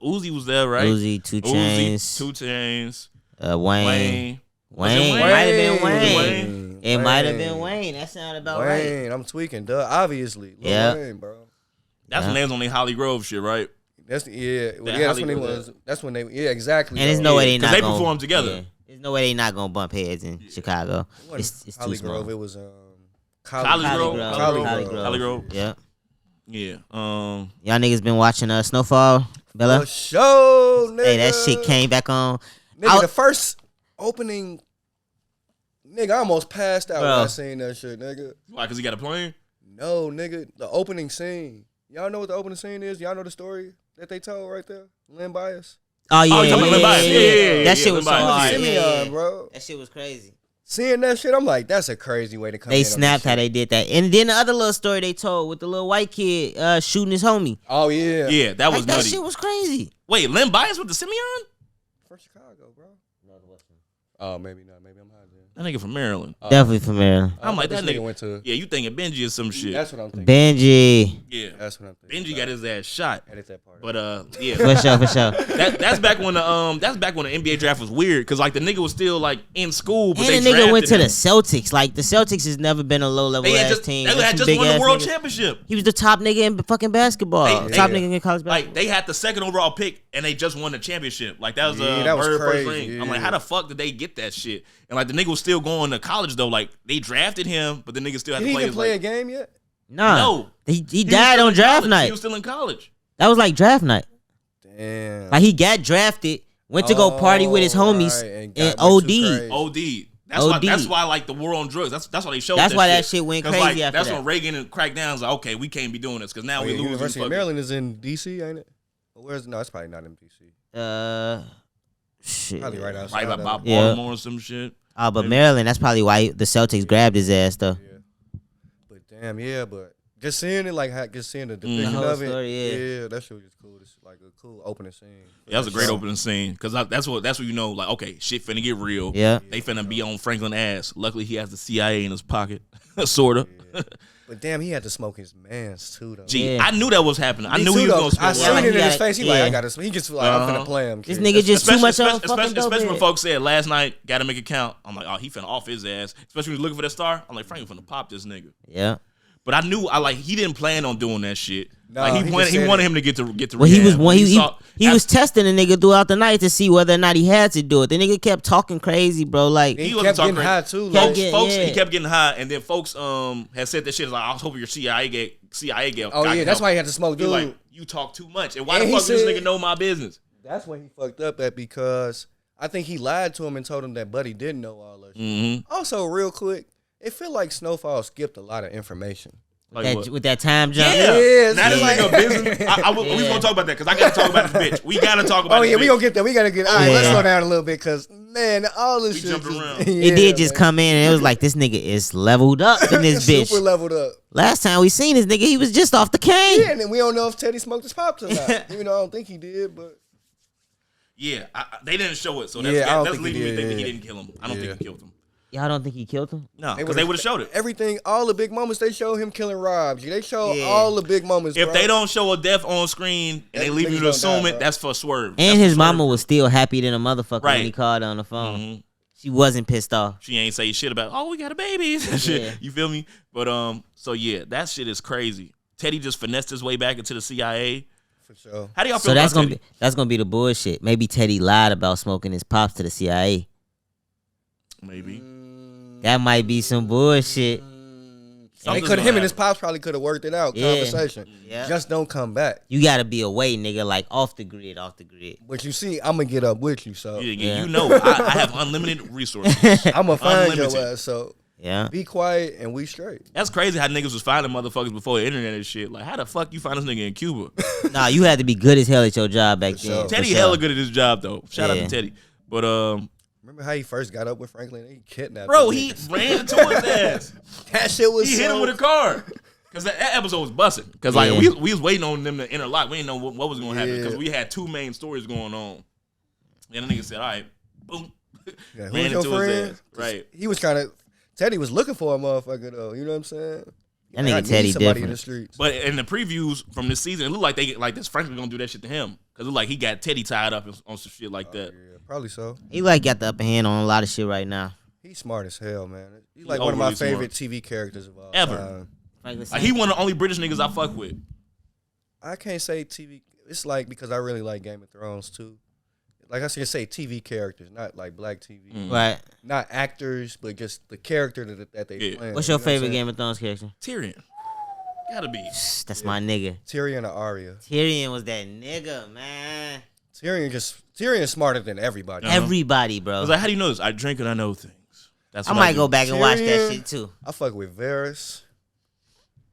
Uzi was there, right? Uzi, 2 Chainz, Wayne. Wayne might have been Wayne. It might have been Wayne. That sounded about right. I'm tweaking, duh. Obviously, yeah, Wayne, bro. That's when they was on the Holly Grove shit, right? That's that's when they was. That's when they. Yeah, exactly. And there's no way they not. Because they gonna, performed together. Yeah. There's no way they not gonna bump heads in Chicago. It's Holly too small. Grove. It was Holly Grove. Yeah. Yeah. Y'all niggas been watching Snowfall, Bella? For sure, nigga. Hey, that shit came back on. Nigga, the first opening, nigga, I almost passed out when I seen that shit, nigga. Why? Because he got a plane? No, nigga. The opening scene. Y'all know what the opening scene is? Y'all know the story that they told right there? Lynn Bias. Oh, yeah. Yeah. That shit was so hard. Simeon, bro. That shit was crazy. Seeing that shit, I'm like, that's a crazy way to come in. They snapped how they did that. And then the other little story they told with the little white kid shooting his homie. Oh, yeah. Yeah, that was nutty. That shit was crazy. Wait, Lynn Bias with the Simeon? From Chicago, bro. Oh, maybe not. Maybe I'm high then. That nigga from Maryland. Definitely from Maryland. I'm like, that nigga went to. Yeah, you thinking Benji or some shit. That's what I'm thinking. Benji. Yeah. That's what I'm thinking. Benji got his ass shot. Edit that part. But yeah. For sure. That's back when the NBA draft was weird because like the nigga was still like in school, but and they the nigga went to him. the Celtics. Like the Celtics has never been a low level ass team. They had just won the world championship. He was the top nigga in fucking basketball. Top nigga in college basketball. Like they had the second overall pick and they just won the championship. Like that was that was first crazy. ring. I'm like, how the fuck did they get that shit? And like the nigga was still going to college though. Like they drafted him, but the nigga still had Did to he play. even play a game yet? Nah. No. He died on draft night. He was still in college. That was like draft night. Damn. Like he got drafted, went to go party with his homies, and OD. OD. That's why like the war on drugs. That's why they showed. That's that why shit. that shit went crazy like, after that's that. when Reagan cracked down. Was like, okay, we can't be doing this because now we lose. University of Maryland is in D.C., ain't it? Where's no? It's probably not in D.C. Shit. Probably right outside. Right about Baltimore or some shit. Oh, but Maryland. That's probably why the Celtics grabbed his ass though. Yeah. But damn, yeah, but just seeing it, like just seeing the depiction whole of it, story, yeah, that shit was cool. It's like a cool opening scene. Yeah, that was a great opening scene because that's what you know. Like, okay, shit finna get real. Yeah, they finna be on Franklin ass. Luckily, he has the CIA in his pocket, sorta. Yeah. But damn, he had to smoke his mans too, though. Gee, I knew that was happening. I knew he was gonna smoke. I seen it in his face. He like, I gotta. He just like, I'm finna play him. This nigga just too much on fucking especially when folks said last night, gotta make it count. I'm like, oh, he finna off his ass. Especially when he's looking for that star. I'm like, Frank finna pop this nigga. Yeah. But I knew he didn't plan on doing that shit. No, like he wanted him to get to well, he was testing the nigga throughout the night to see whether or not he had to do it. The nigga kept talking crazy, bro. Like he kept getting high too. He kept getting high, and then folks had said that shit like, I was hoping your CIA get. Oh yeah, that's why he had to smoke, dude. Like, you talk too much, and why the fuck does this nigga know my business? That's when he fucked up at because I think he lied to him and told him that Buddy didn't know all that shit. Mm-hmm. Also, real quick, it feel like Snowfall skipped a lot of information. Like with that time jump. Yeah, that is like a business. We was gonna talk about that because I gotta talk about this bitch. We gotta talk about. Oh yeah, this we bitch. gonna get there. We gotta get. All right, let's slow down a little bit because man, all this shit. Jumping around. It did just come in and it was like this nigga is leveled up in this bitch. Super leveled up. Last time we seen this nigga, he was just off the cane. Yeah, and then we don't know if Teddy smoked his pops or not. Even though I don't think he did, but yeah, they didn't show it, so I don't that's think leading me to think that he did. didn't kill him. I don't think he killed him. Y'all don't think he killed him? No, because they would have showed it. Everything, all the big moments, they show him killing Rob. They show all the big moments. If bro. they don't show a death on screen and they leave you to assume it, that's for swerve. And his mama was still happy than a motherfucker when he called her on the phone. Mm-hmm. She wasn't pissed off. She ain't say shit about, oh, we got a baby. Shit. You feel me? But so yeah, that shit is crazy. Teddy just finessed his way back into the CIA. For sure. How do y'all feel about Teddy? That's gonna be the bullshit. Maybe Teddy lied about smoking his pops to the CIA. Maybe. That might be some bullshit. Him and his pops probably could have worked it out. Conversation. Yeah. Just don't come back. You gotta be away, nigga, like off the grid. But you see, I'm gonna get up with you, so you know, I have unlimited resources. I'm gonna find your ass. So yeah, be quiet and we straight. That's crazy how niggas was finding motherfuckers before the internet and shit. Like, how the fuck you find this nigga in Cuba? Nah, you had to be good as hell at your job back then. Teddy hella good at his job though. Shout out to Teddy. But remember how he first got up with Franklin? He kidnapped bro, him. he ran into his ass. That shit was He hit him with a car. Cause that episode was busting. Cause like we was waiting on them to interlock. We didn't know what was gonna happen. Cause we had two main stories going on. And the nigga said, all right, boom. Yeah, ran into his ass. Right. He was kind of Teddy was looking for a motherfucker though. You know what I'm saying? That I nigga need Teddy somebody different. in the streets. But in the previews from this season, it looked like this Franklin gonna do that shit to him because it looked like he got Teddy tied up on some shit like that. Yeah, probably so. He like got the upper hand on a lot of shit right now. He's smart as hell, man. He's like one of my favorite TV characters of all Ever. time. Like he one of the only British niggas I fuck with. I can't say TV. It's like because I really like Game of Thrones too. Like I should say TV characters, not like black TV. Right. Not actors, but just the character that they play. What's your favorite Game of Thrones character? Tyrion. Gotta be. That's my nigga. Tyrion or Arya. Tyrion was that nigga, man. Tyrion's smarter than everybody. Everybody, I bro. was like, how do you know this? I drink and I know things. That's I what might do. go back and watch that Tyrion, shit too. I fuck with Varys.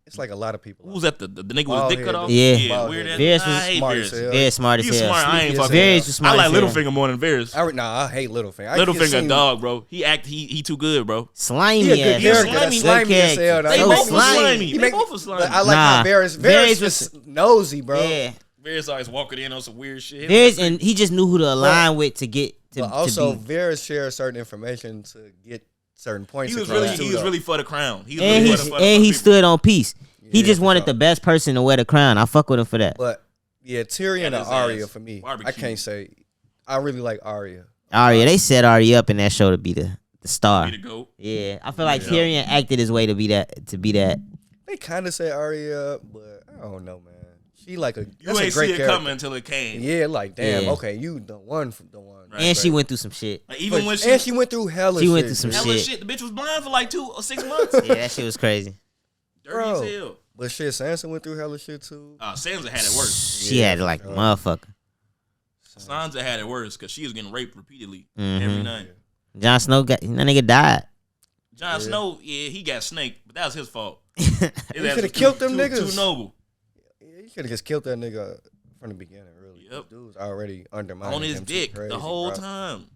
It's like a lot of people. Who was that? The nigga with his Bald dick cut head. off? Yeah. Weird ass. Varys was I hate smart Varys. as hell. Very smart as He's hell. smart. I ain't Sneaky as fucking. hell. Varys was smart I like as hell. Littlefinger more than Varys. I hate Littlefinger. Littlefinger, dog, bro. He too good, bro. Slimy He a good ass. character. slimy. That's slimy as hell. They So both was slimy. slimy. He They make- both was slimy. I like Nah. how Varys Varys just nosy, bro. Yeah. Varys always walking in on some weird shit. Varys, and he just knew who to align with to get to, But also, to be. Varys shares certain information to get certain points. He was across, really too, he was though. really for the crown. He was And really he for the and he people. stood on peace. He Yeah, just for wanted sure. the best person to wear the crown. I fuck with him for that. But yeah, Tyrion And or his Arya ass. for me. Barbecue. I can't say. I really like Arya. Arya, they set Arya up in that show to be the star. Be the GOAT. Yeah, I feel like Tyrion acted his way to be that. They kind of say Arya, but I don't know, man. She like a You that's a ain't great see it character. coming until it came. Yeah, like damn. Yeah. Okay, you the one from the one. Right. And she went through some shit. Like, even when And she went through hella. She shit, went through some dude. hella shit. shit, the bitch was blind for like 2 or 6 months. Yeah, that shit was crazy. Dirty Bro. as hell. But shit, Sansa went through hella shit too. Sansa had it worse. She had it like a motherfucker. Sansa had it worse because she was getting raped repeatedly Mhm. every night. Jon Snow that nigga died. Jon Snow, yeah, he got snaked, but that was his fault. You could have killed them niggas. Too noble. Yeah, you could have just killed that nigga from the beginning. Really, Yep. dude was already undermining On his him too dick crazy, the whole bro. time.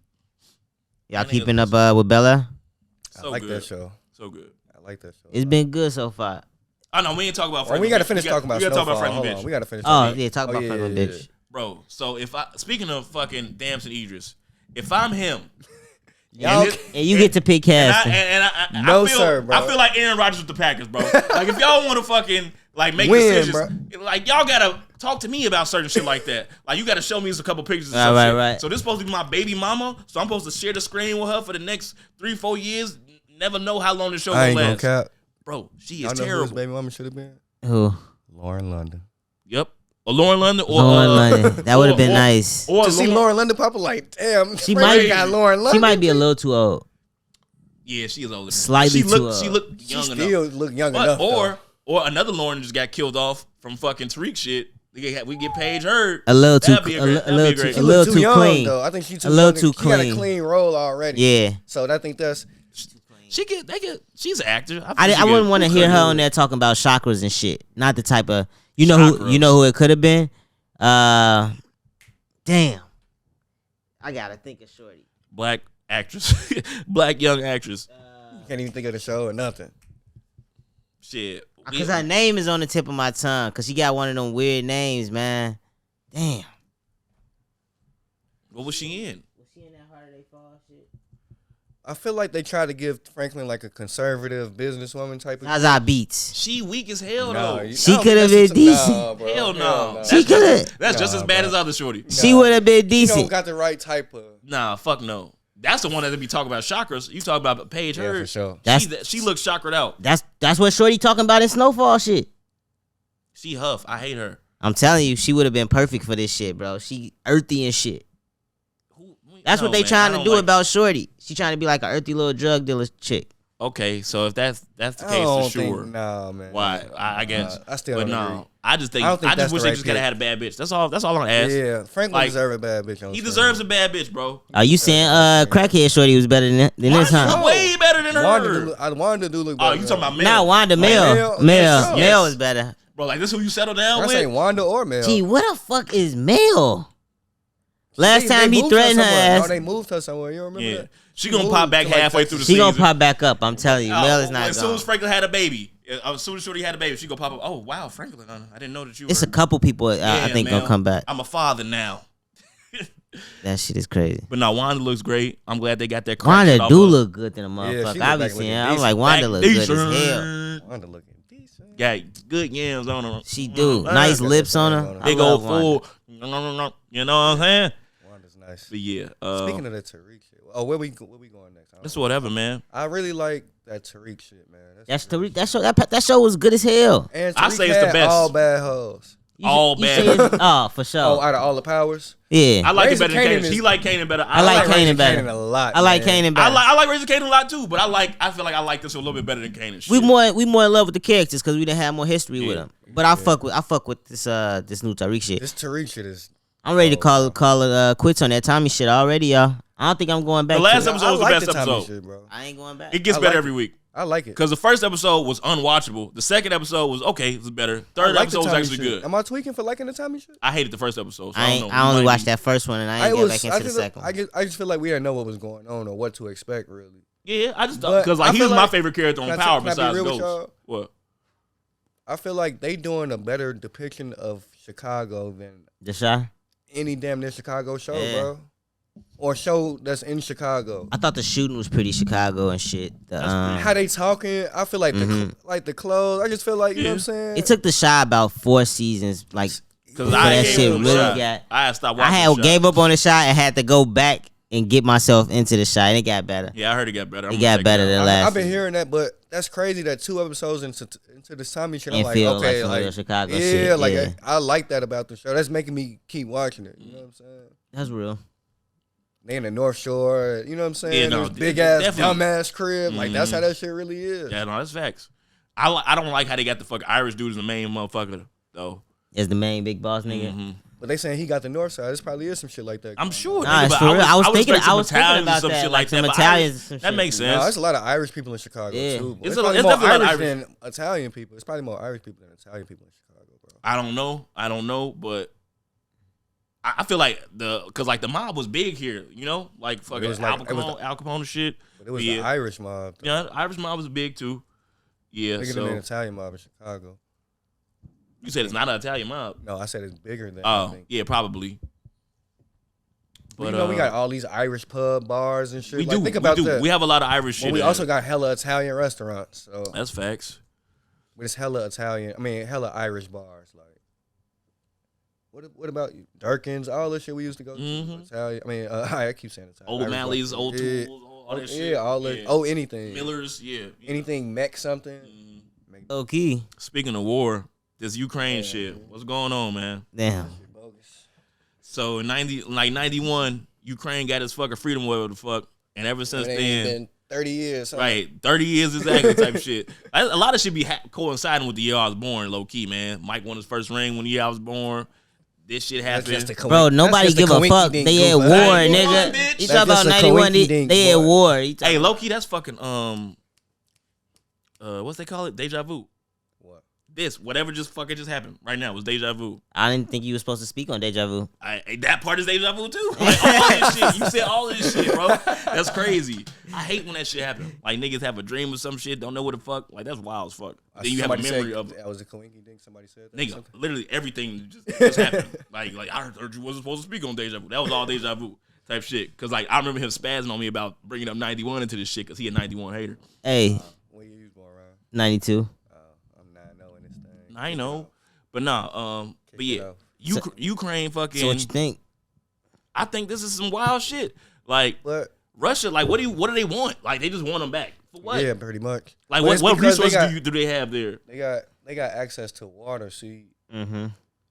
Y'all That nigga keeping was- up with Bella? I So like good. that show. So good. I like that show. It's been good so far. Oh no, we ain't talking about. Oh, we Franklin gotta bitch. finish talking about We gotta talk about Snowfall. Franklin Hold on, bitch. we gotta finish. Oh talking. yeah, talk about yeah, fucking yeah, bitch. Bro, so speaking of fucking Damson Idris, if I'm him, Y'all- and it- And you get to pick casting. I No, feel, sir, bro. I feel like Aaron Rodgers with the Packers, bro. Like if y'all want to fucking like make Win, decisions, like y'all gotta talk to me about certain shit like that. Like you gotta show me a couple pictures. And Right, some right, shit. right. So this supposed to be my baby mama. So I'm supposed to share the screen with her for the next 3-4 years. Never know how long the show I gonna ain't gonna last. cap. Bro, she Y'all is know who his terrible. baby mama should have been? Who? Lauren London. Yep. Or Lauren London or Lauren London. That would have been nice. Or To see Lauren London pop up like, damn, She Franklin might- got Lauren London. She might be a little too old. Yeah, she is older. Slightly she looked, too She old. looked She young still enough. look young But, enough. or another Lauren just got killed off from fucking Tariq shit. We get Paige Heard. A little too, That'd be a great- that'd be a great- She a look little too too young, clean. though. I think she too A little young. too She got a clean. clean role already. Yeah. So I think that's She's an actor. I wouldn't want to hear her on there talking about chakras and shit. Not the type of you know who it could have been. Damn. I gotta think of shorty. Black actress, black young actress. can't even think of the show or nothing. Shit. Cause her name is on the tip of my tongue. Cause she got one of them weird names, man. Damn. What was she in? Was she in that Heart of They Fall shit? I feel like they try to give Franklin like a conservative businesswoman type of. Zaza Beats. She weak as hell Nah, though. you- She I don't coulda think that's been just- decent. Nah, bro. Hell no. nah. She coulda- That's just Nah, as bad bro. as other shorty. She would have been You don't decent. got the right type of. Nah, fuck no. That's the one that be talking about chakras. You talk about Paige Yeah, Heard. for sure. She looks chakra out. That's what Shorty talking about in Snowfall shit. She huff. I hate her. I'm telling you, she would have been perfect for this shit, bro. She earthy and shit. That's what they trying to do about Shorty. She trying to be like an earthy little drug dealer chick. Okay, so if that's the I case, for don't sure. think. Nah, man. Why? I guess. I still but don't no, agree. I just think I don't think I just that's wish the they right just could have pick. had a bad bitch. That's all I'm asking. Yeah, Franklin Like, deserves a bad bitch. On He screen. deserves a bad bitch, bro. Are you saying crackhead Shorty was better than this, She's huh? way better than her. Wanda do look Oh, better. you talking about Mel? Nah, Wanda, Mel. Mel. Mel is better. Bro, like this who you settle down I with? say Wanda or Mel. Gee, what the fuck is Mel? Last They time he moved threatened her somewhere. ass. No, they moved her somewhere. You don't remember Yeah. that? She gonna pop back to, like, halfway Texas. through the She season. gonna pop back up. I'm telling you, Mel is not As soon gone. as Franklin had a baby, as soon as Shorty had a baby, she gonna pop up. Oh wow, Franklin, I didn't know that you were. It's a couple people I think Mel. gonna come back. I'm a father now. That shit is crazy. But no, Wanda looks great. I'm glad they got that. crack Wanda shit do off look good than a motherfucker. she I look be back seeing. looking I'm decent. like Wanda look good as hell. Wanda looking decent. Got good yams on her. She do nice lips on her. Big old full. You know what I'm saying? Wanda's nice. But yeah. Speaking of that Tariq shit, where we going next? It's whatever, man. I really like that Tariq shit, man. That's Tariq. That show was good as hell. And I Tariq say it's the had best. all bad hoes. All bad. Oh, for sure. Oh, out of all the powers. Yeah. I like it Raising better than Kanan Kanan. is- He like Kanan better. I like Raising Kanan better. Kanan a lot. I like man. Kanan better. I like Raising Kanan a lot too, but I feel like I like this a little bit better than Kanan. Shit. We more in love with the characters because we didn't have more history with Yeah. them. But I fuck with this new Tariq shit. This Tariq shit is. I'm ready to call it quits on that Tommy shit already, y'all. I don't think I'm going back. The last to it. episode was the best Tommy episode. shit, bro. I ain't going back. It gets I better like every week. I like it. Because the first episode was unwatchable. The second episode was okay. It was better. Third episode was actually good. Am I tweaking for liking the Tommy shit? I hated the first episode. So I don't know. only You might watched be- that first one and I ain't get back into the second one. I just feel like we didn't know what was going on or what to expect, really. Yeah, I just But because I he feel was my like- favorite character on Can I Power be besides real with Ghost. y'all? What? I feel like they doing a better depiction of Chicago than The Shy? any damn near Chicago show, Yeah. bro. Or show that's in Chicago. I thought the shooting was pretty Chicago and shit. How they talking, I feel like the clothes. I just feel like, you know what I'm saying? It took the Shy about 4 seasons, like Because before I that gave shit up really Shy. got. I had stopped I watching. had Shy. gave up on the Shy and had to go back and get myself into the Shy, and it got better. Yeah, I heard it got better. It got better than last. I've been hearing that, but that's crazy that 2 episodes into this Tommy shit, I'm And like, feel okay, like some real like, Chicago yeah, shit, like yeah. I like that about the show. That's making me keep watching it. You know what I'm saying? That's real. They in the North Shore, you know what I'm saying? Yeah, no, Those big ass, definitely. dumbass crib. Like that's how that shit really is. Yeah, no, that's facts. I don't like how they got the fucking Irish dude as the main motherfucker though. As the main big boss nigga. But they saying he got the North Side. This probably is some shit like that. I'm sure. Nah, nigga, it's but for real. I was thinking expecting some about Italians or some that, shit like some that, but Italians Irish- or some that shit. makes No, sense. there's a lot of Irish people in Chicago Yeah. too. It's Probably it's more definitely a lot of Irish Irish. than Italian people. It's probably more Irish people than Italian people in Chicago, bro. I don't know, but I feel like because like the mob was big here, you know, like fucking was like- Al Capone and shit. But it was Yeah. the Irish mob. Though. Yeah, the Irish mob was big too. Yeah, Bigger so than the Italian mob in Chicago. you said it's not an Italian mob. No, I said it's bigger than. I Oh, think. yeah, probably. But, you know, we got all these Irish pub bars and shit. we Like, do. Think about we do. that. We have a lot of Irish shit. But we in also here. got hella Italian restaurants. So That's facts. it's hella Italian. I mean, hella Irish bars. Like, what about you? Durkins, all this shit we used to go to. Mhm. Italian. I mean, I keep saying Italian. Old Irish Malleys, bars. old Yeah. tools, all that shit. Yeah, all that. Oh, anything. Millers, yeah. Anything Mech something. Low key. Speaking of war, this Ukraine shit. What's going on, man? Damn. Bogus. So in 91, Ukraine got its fucking freedom, whatever the fuck, and ever since It ain't then, been 30 years. Something. right, 30 years exactly type shit. A lot of shit be coinciding with the year I was born, low key, man. Mike won his first ring when the year I was born. This shit That's happened. just a Bro, nobody give a fuck. They at war, Hey, nigga. war, bitch. You That's talking about just a 91? coinky-dink, They at boy. war. Hey, low key, that's fucking what's they call it? Deja vu. What? This whatever just happened right now was deja vu. I didn't think you were supposed to speak on Deja Vu. That part is deja vu too. Like, all this shit, you said all this shit, bro. That's crazy. I hate when that shit happen. Like niggas have a dream or some shit, don't know what the fuck. Like that's wild as fuck. Then you have a memory of it. That was a coinky dink. Somebody said that. Nigga, literally everything just happened. Like I heard you wasn't supposed to speak on deja vu. That was all deja vu type shit. Cause like I remember him spazzing on me about bringing up 91 into this shit. Cause he a 91 hater. Hey, When you was born around. 92. I'm not knowing this thing. I know, but nah. But it yeah, off. Ukraine fucking. So what you think? I think this is some wild shit. Like But Russia, like what do they want? Like they just want them back for what? yeah, pretty much. Like But it's what because resources do they have there? They got access to water. See, Mm-hmm.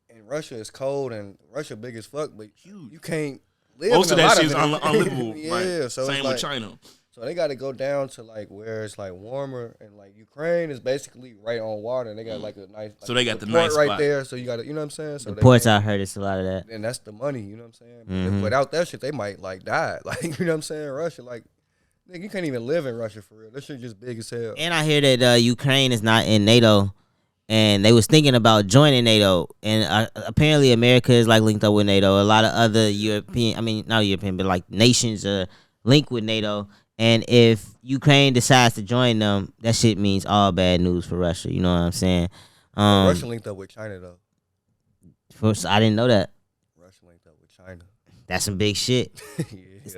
and Russia is cold and Russia big as fuck, but you can't live. Most in of a that lot shit is it. unlivable. Yeah, right? so Same it's with like, China. So they got to go down to like where it's like warmer, and like Ukraine is basically right on water, and they got like a nice. Like, So they got the port nice right spot. there. So you got to, you know what I'm saying? So The they ports can't- I heard it's a lot of that. and that's the money, you know what I'm saying? Mhm. Without that shit, they might like die. Like, you know what I'm saying? Russia, like, nigga, you can't even live in Russia for real. That shit just big as hell. And I hear that Ukraine is not in NATO, and they was thinking about joining NATO. And apparently America is like linked up with NATO. A lot of other not European, but like nations are linked with NATO. And if Ukraine decides to join them, that shit means all bad news for Russia. You know what I'm saying? Russia linked up with China though. First, I didn't know that. Russia linked up with China. That's some big shit.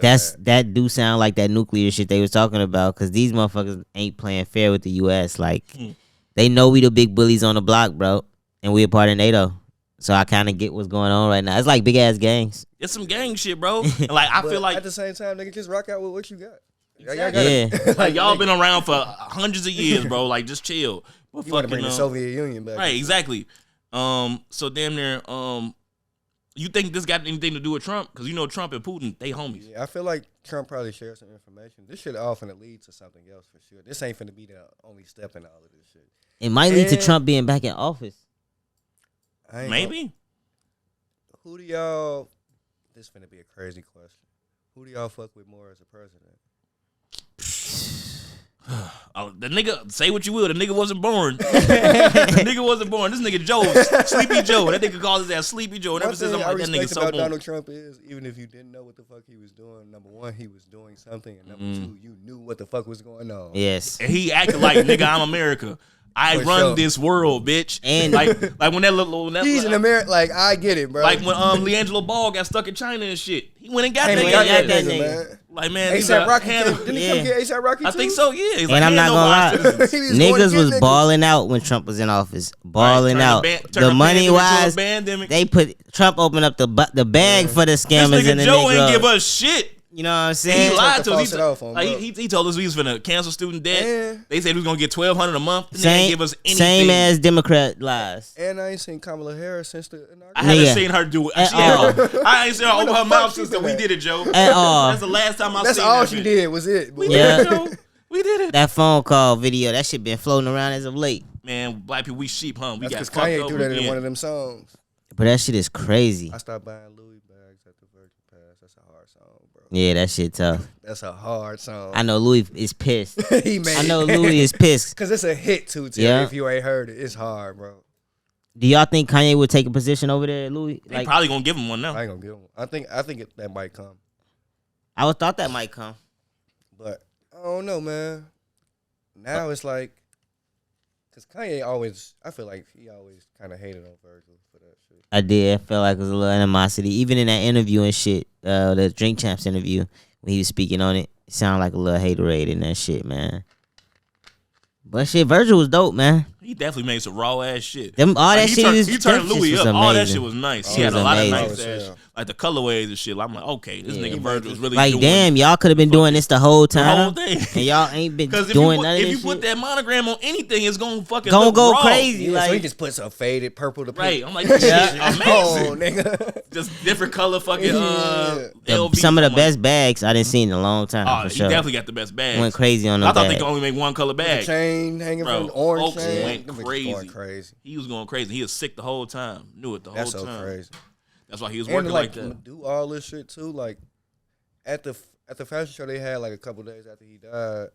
Yeah. That do sound like that nuclear shit they was talking about, because these motherfuckers ain't playing fair with the U.S. Like, they know we the big bullies on the block, bro, and we a part of NATO. So I kind of get what's going on right now. It's like big ass gangs. It's some gang shit, bro. And like I feel like at the same time, nigga, just rock out with what you got. Exactly. Yeah. Like y'all been around for hundreds of years, bro. Like just chill. But You want to bring the Soviet Union back. Right, exactly. So damn near you think this got anything to do with Trump? Because you know Trump and Putin, they homies. Yeah, I feel like Trump probably shared some information. This shit all finna lead to something else for sure. This ain't finna be the only step in all of this shit. It might lead to Trump being back in office. Maybe. Who do y'all? This finna be a crazy question. Who do y'all fuck with more as a president? The nigga, say what you will, the nigga wasn't born. This nigga Joe, Sleepy Joe. That nigga calls his ass Sleepy Joe. And ever since I'm like, that nigga so about born. Donald Trump is, even if you didn't know what the fuck he was doing, number one, he was doing something, and number two, you knew what the fuck was going on. Yes. And he acted like, nigga, I'm America. I For run sure. this world, bitch. And like when that little He's an American. Like, I get it, bro. like when LeAngelo Ball got stuck in China and shit. He went and got Hey, that man, guy. got that nigga, nigga. man. Like, man, ASAP Rocky, handle- didn't he come get ASAP Rocky too? I think so, yeah. He's And like, I'm not gonna lie, He was going to niggas get was niggas. balling out when Trump was in office. Balling out. Turn The money wise, pandemic. they put Trump opened up the bag for the This scammers nigga and the Joe ain't niggas. give us shit. You know what I'm He saying? lied to False us. it off on, bro. He told us we was finna cancel student debt. Yeah. They said we was gonna get $1,200 a month. They didn't give us anything. Same as Democrat lies. And I ain't seen Kamala Harris since the I inauguration. haven't Nigga. seen her do it. At all. I ain't seen her When open the her fuck mouth she since did we that? did it, Joe. At all. That's the last time I That's seen all that she shit. did was it. We Yeah. did it, Joe. We did it. That phone call video, that shit been floating around as of late. Man, black people, we sheep, huh? We That's got because fucked Kanye over threw that in again. one of them songs. But that shit is crazy. I stopped buying Louis bags at the Virgin Pass. That's a hard song, bro. Yeah, that shit tough. That's a hard song. I know Louis is pissed. He made I know it. Louis is pissed. Cause it's a hit too, Tim. Yeah. If you ain't heard it, it's hard, bro. Do y'all think Kanye would take a position over there, Louis? They probably gonna give him one now. I ain't gonna give him. I think that might come, I would thought that might come. but I don't know, man. Now it's like, cause Kanye always, I feel like he always kind of hated on Virgil for that shit. I did. I felt like it was a little animosity. Even in that interview and shit, the Drink Champs interview, when he was speaking on it, it sounded like a little haterade in that shit, man. But shit, Virgil was dope, man. He definitely made some raw ass shit. Them all that he shit he turned them shits Louis was up. All that amazing. shit was nice. Shit He had was a lot of amazing. nice ass, Yeah. like the colorways and shit. I'm like, okay, this Yeah. nigga Virgil was really Like, doing damn, y'all could have been doing this the whole the whole time. thing. And y'all ain't been Because doing none of if this you put shit. that monogram on anything, it's gonna fucking Gonna look go raw. crazy. Yeah, so he Like, just puts a faded purple to pink. Right? I'm like, this shit is Oh, amazing. nigga. Just different color, fucking Yeah. LV. some of the I'm like, best bags I didn't see in a long time, Oh, for he sure. definitely got the best bags. Went crazy on the I thought they bag. could only make one color The bag. chain hanging Bro, from the orange folks chain. went Them bitches crazy. Going crazy. He was going crazy. He was sick the whole time. Knew it the That's whole so time. crazy. That's why he was And working like to that. do all this shit too, like at the fashion show they had like a couple days after he died.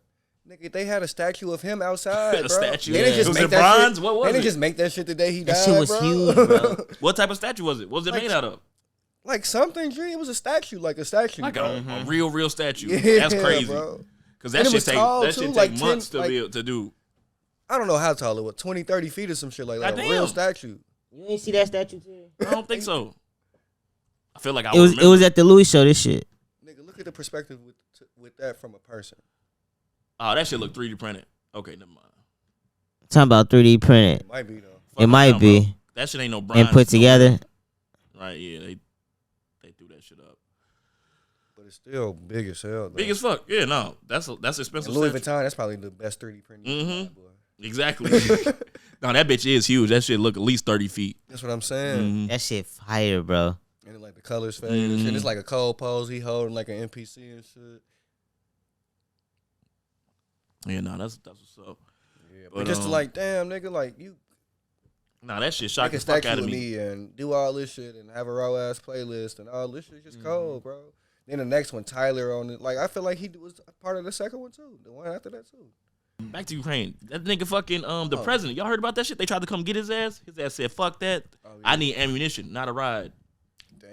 Nigga, they had a statue of him outside, A bro. statue? They didn't Yeah. just Was make it that bronze? shit. What was they it? didn't just make that shit the day he died. That shit was bro. huge, bro. What type of statue was it? What was it Like- made out of? Like something, G. It was a statue, like a statue, Like bro. a real statue. Yeah, That's crazy. bro. Because And that it shit was take tall, that too, shit like take 10 months to like- be able to do. I don't know how tall it was, 20, 30 feet or some shit like that. A Goddamn. real statue. You ain't see that statue, too? I don't think so. I feel like I It was remember. at the Louis show, this shit. Nigga, look at the perspective with that from a person. Oh, that shit look 3D printed. Okay, never mind. Talking about 3D printed. It might be though. Fuck It might around, be. bro. That shit ain't no bronze. And put together. Right, yeah. They threw that shit up. But it's still big as hell. Though. Big as fuck. Yeah, no. That's And expensive. Louis statue. Vuitton, that's probably the best 3D printing. you can Mhm. buy, boy. Exactly. No, that bitch is huge. That shit look at least 30 feet. That's what I'm saying. Mhm. That shit fire, bro. And then, like the colors fade and shit. Mhm. It's like a cold pose he holding like an NPC and shit. Yeah, no, that's what's up. Yeah, But, but just to like, damn, nigga, like you Nah, that shit make shocked a the fuck statue out of of me and do all this shit and have a raw ass playlist and all this shit just cold, bro. Then the next one, Tyler on it. Like I feel like he was a part of the second one too. The one after that too. Back to Ukraine. That nigga fucking Oh. the president. Y'all heard about that shit? They tried to come get his ass. His ass said, "Fuck that. Oh, yeah. I need ammunition, not a ride." Damn.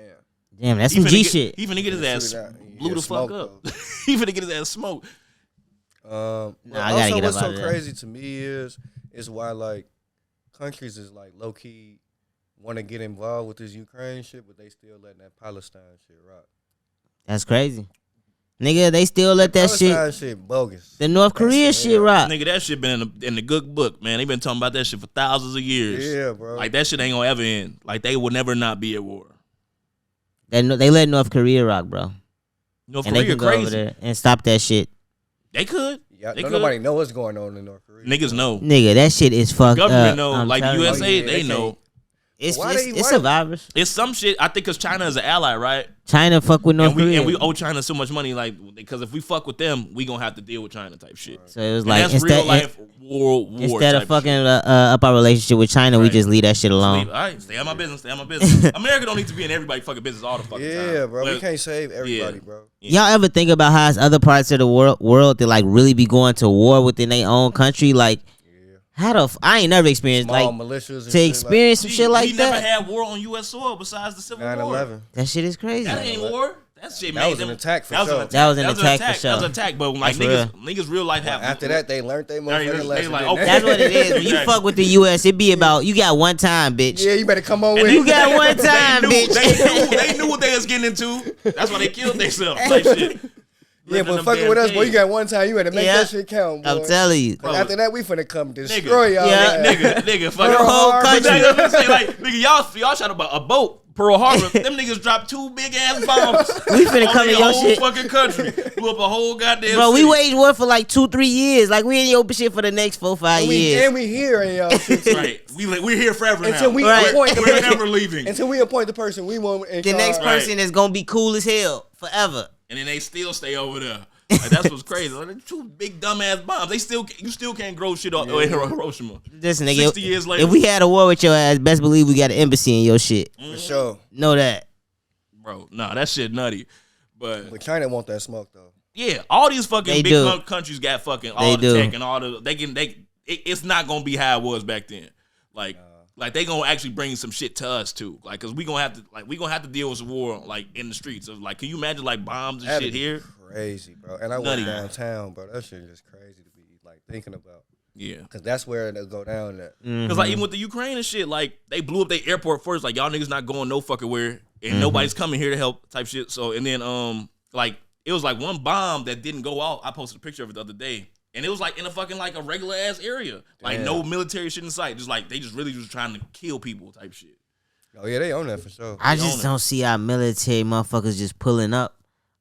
Damn, that's He some finna G get, shit. He finna get his Yeah, ass shoot it out. blew Yeah, the fuck smoke, up. though. He finna get his ass smoked. Nah, But I gotta also get what's up so out of there. crazy to me is why like countries is like low key want to get involved with this Ukraine shit, but they still letting that Palestine shit rock. That's crazy. Nigga, they still let that Palestine shit bogus. The North Korea shit rock. Nigga, that shit been in the good book, man. They been talking about that shit for thousands of years. Yeah, bro. Like, that shit ain't gonna ever end. Like, they will never not be at war. They let North Korea rock, bro. North And Korea they can go crazy. over there and stop that shit. They could. Yeah, They nobody know what's going on in North Korea. Niggas know. Nigga, that shit is fucked up. Government know. I'm Like, telling you. USA, they know. It's Why survivors. It's some shit. I think because China is an ally, right? China fuck with North Korea. And we owe China so much money, like, because if we fuck with them, we gonna have to deal with China type shit. So it was And like that's real life war instead of type fucking shit. up our relationship with China, we Right. just leave that shit alone. All right, stay on my business. Stay on my business. America don't need to be in everybody's fucking business all the fucking time. Yeah, bro. We But- can't save everybody, bro. Y'all ever think about how it's other parts of the world that like really be going to war within their own country? Like, how the I ain't never experienced Small like militias and to experience some shit like we never that. had war on U.S. soil besides the Civil War. 9/11. That shit is crazy. That ain't war. That shit That made was them. an attack for that was sure. an attack. That was an attack for sure. That was an attack. But like That's niggas real life have. After that, they learned they motherfucking they lesson. like, didn't okay. they? That's what it is. When you Exactly. fuck with the U.S., it be about you got one time, bitch. Yeah, you better come on And with they- You got one time, they knew, bitch. They knew what they was getting into. That's why they killed themselves. Like shit. Yeah, Living but them fucking damn with us, boy, you caves. got one time. You had to make Yeah. that shit count, boy. I'm telling you. But after that, we finna come destroy y'all. Yeah. Nigga, fuck Your whole country. That's what I'm saying. Like, nigga, y'all shot about a boat. Pearl Harbor, them niggas dropped 2 big ass bombs. We finna on come in their your whole shit. fucking country. Blew up a whole goddamn Bro, we city. waged war for like 2-3 years. Like we in your shit for the next 4-5 years. And we here in y'all shit too. Right. We're here forever Until now. we Right. appoint the We're person. never leaving. Until we appoint the person we want. In The next charge. person is gonna be cool as hell forever. And then they still stay over there. Like, that's what's crazy. Like, 2 big dumbass bombs. You still can't grow shit on Hiroshima. This nigga, 60 years later. if we had a war with your ass, best believe we got an embassy in your shit. For sure. Know that. Bro, nah, that shit nutty. But China want that smoke though. yeah, all these fucking They big do. countries got fucking They all the do. tech and all the it's not gonna be how it was back then. Like they gonna actually bring some shit to us too. Like, cause we gonna have to deal with some war like in the streets of like, can you imagine like bombs and That'd shit be here? Crazy, bro. And I Nutty. went downtown, bro. That shit is crazy to be like thinking about. Yeah. Cause that's where it'll go down at. Cause like even with the Ukraine and shit, like they blew up their airport first. Like y'all niggas not going no fucking where, and nobody's coming here to help type shit. So and then like it was like one bomb that didn't go out. I posted a picture of it the other day, and it was like in a fucking like a regular ass area, like Damn. no military shit in sight. Just like they just really just trying to kill people type shit. Oh yeah, they own that for sure. I They just own it. don't see our military motherfuckers just pulling up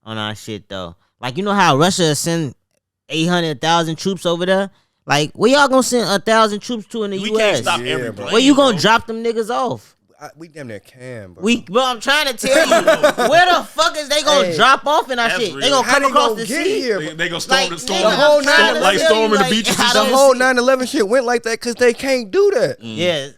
on our shit though. Like, you know how Russia send 800,000 troops over there? Like, where y'all gonna send 1,000 troops to in the We U.S.? can't stop Yeah, every bro. plane. Where you gonna bro. drop them niggas off? We damn near can, bro. Bro, I'm trying to tell you, where the fuck is they gonna Hey, drop off in our that's shit? They real. gonna How come they across gonna the get sea? here? They gonna storm Like, the nigga, storm, the whole I'm trying to like tell storming you, the like, beaches how and The shit. whole 9/11 shit went like that because they can't do that. Yeah.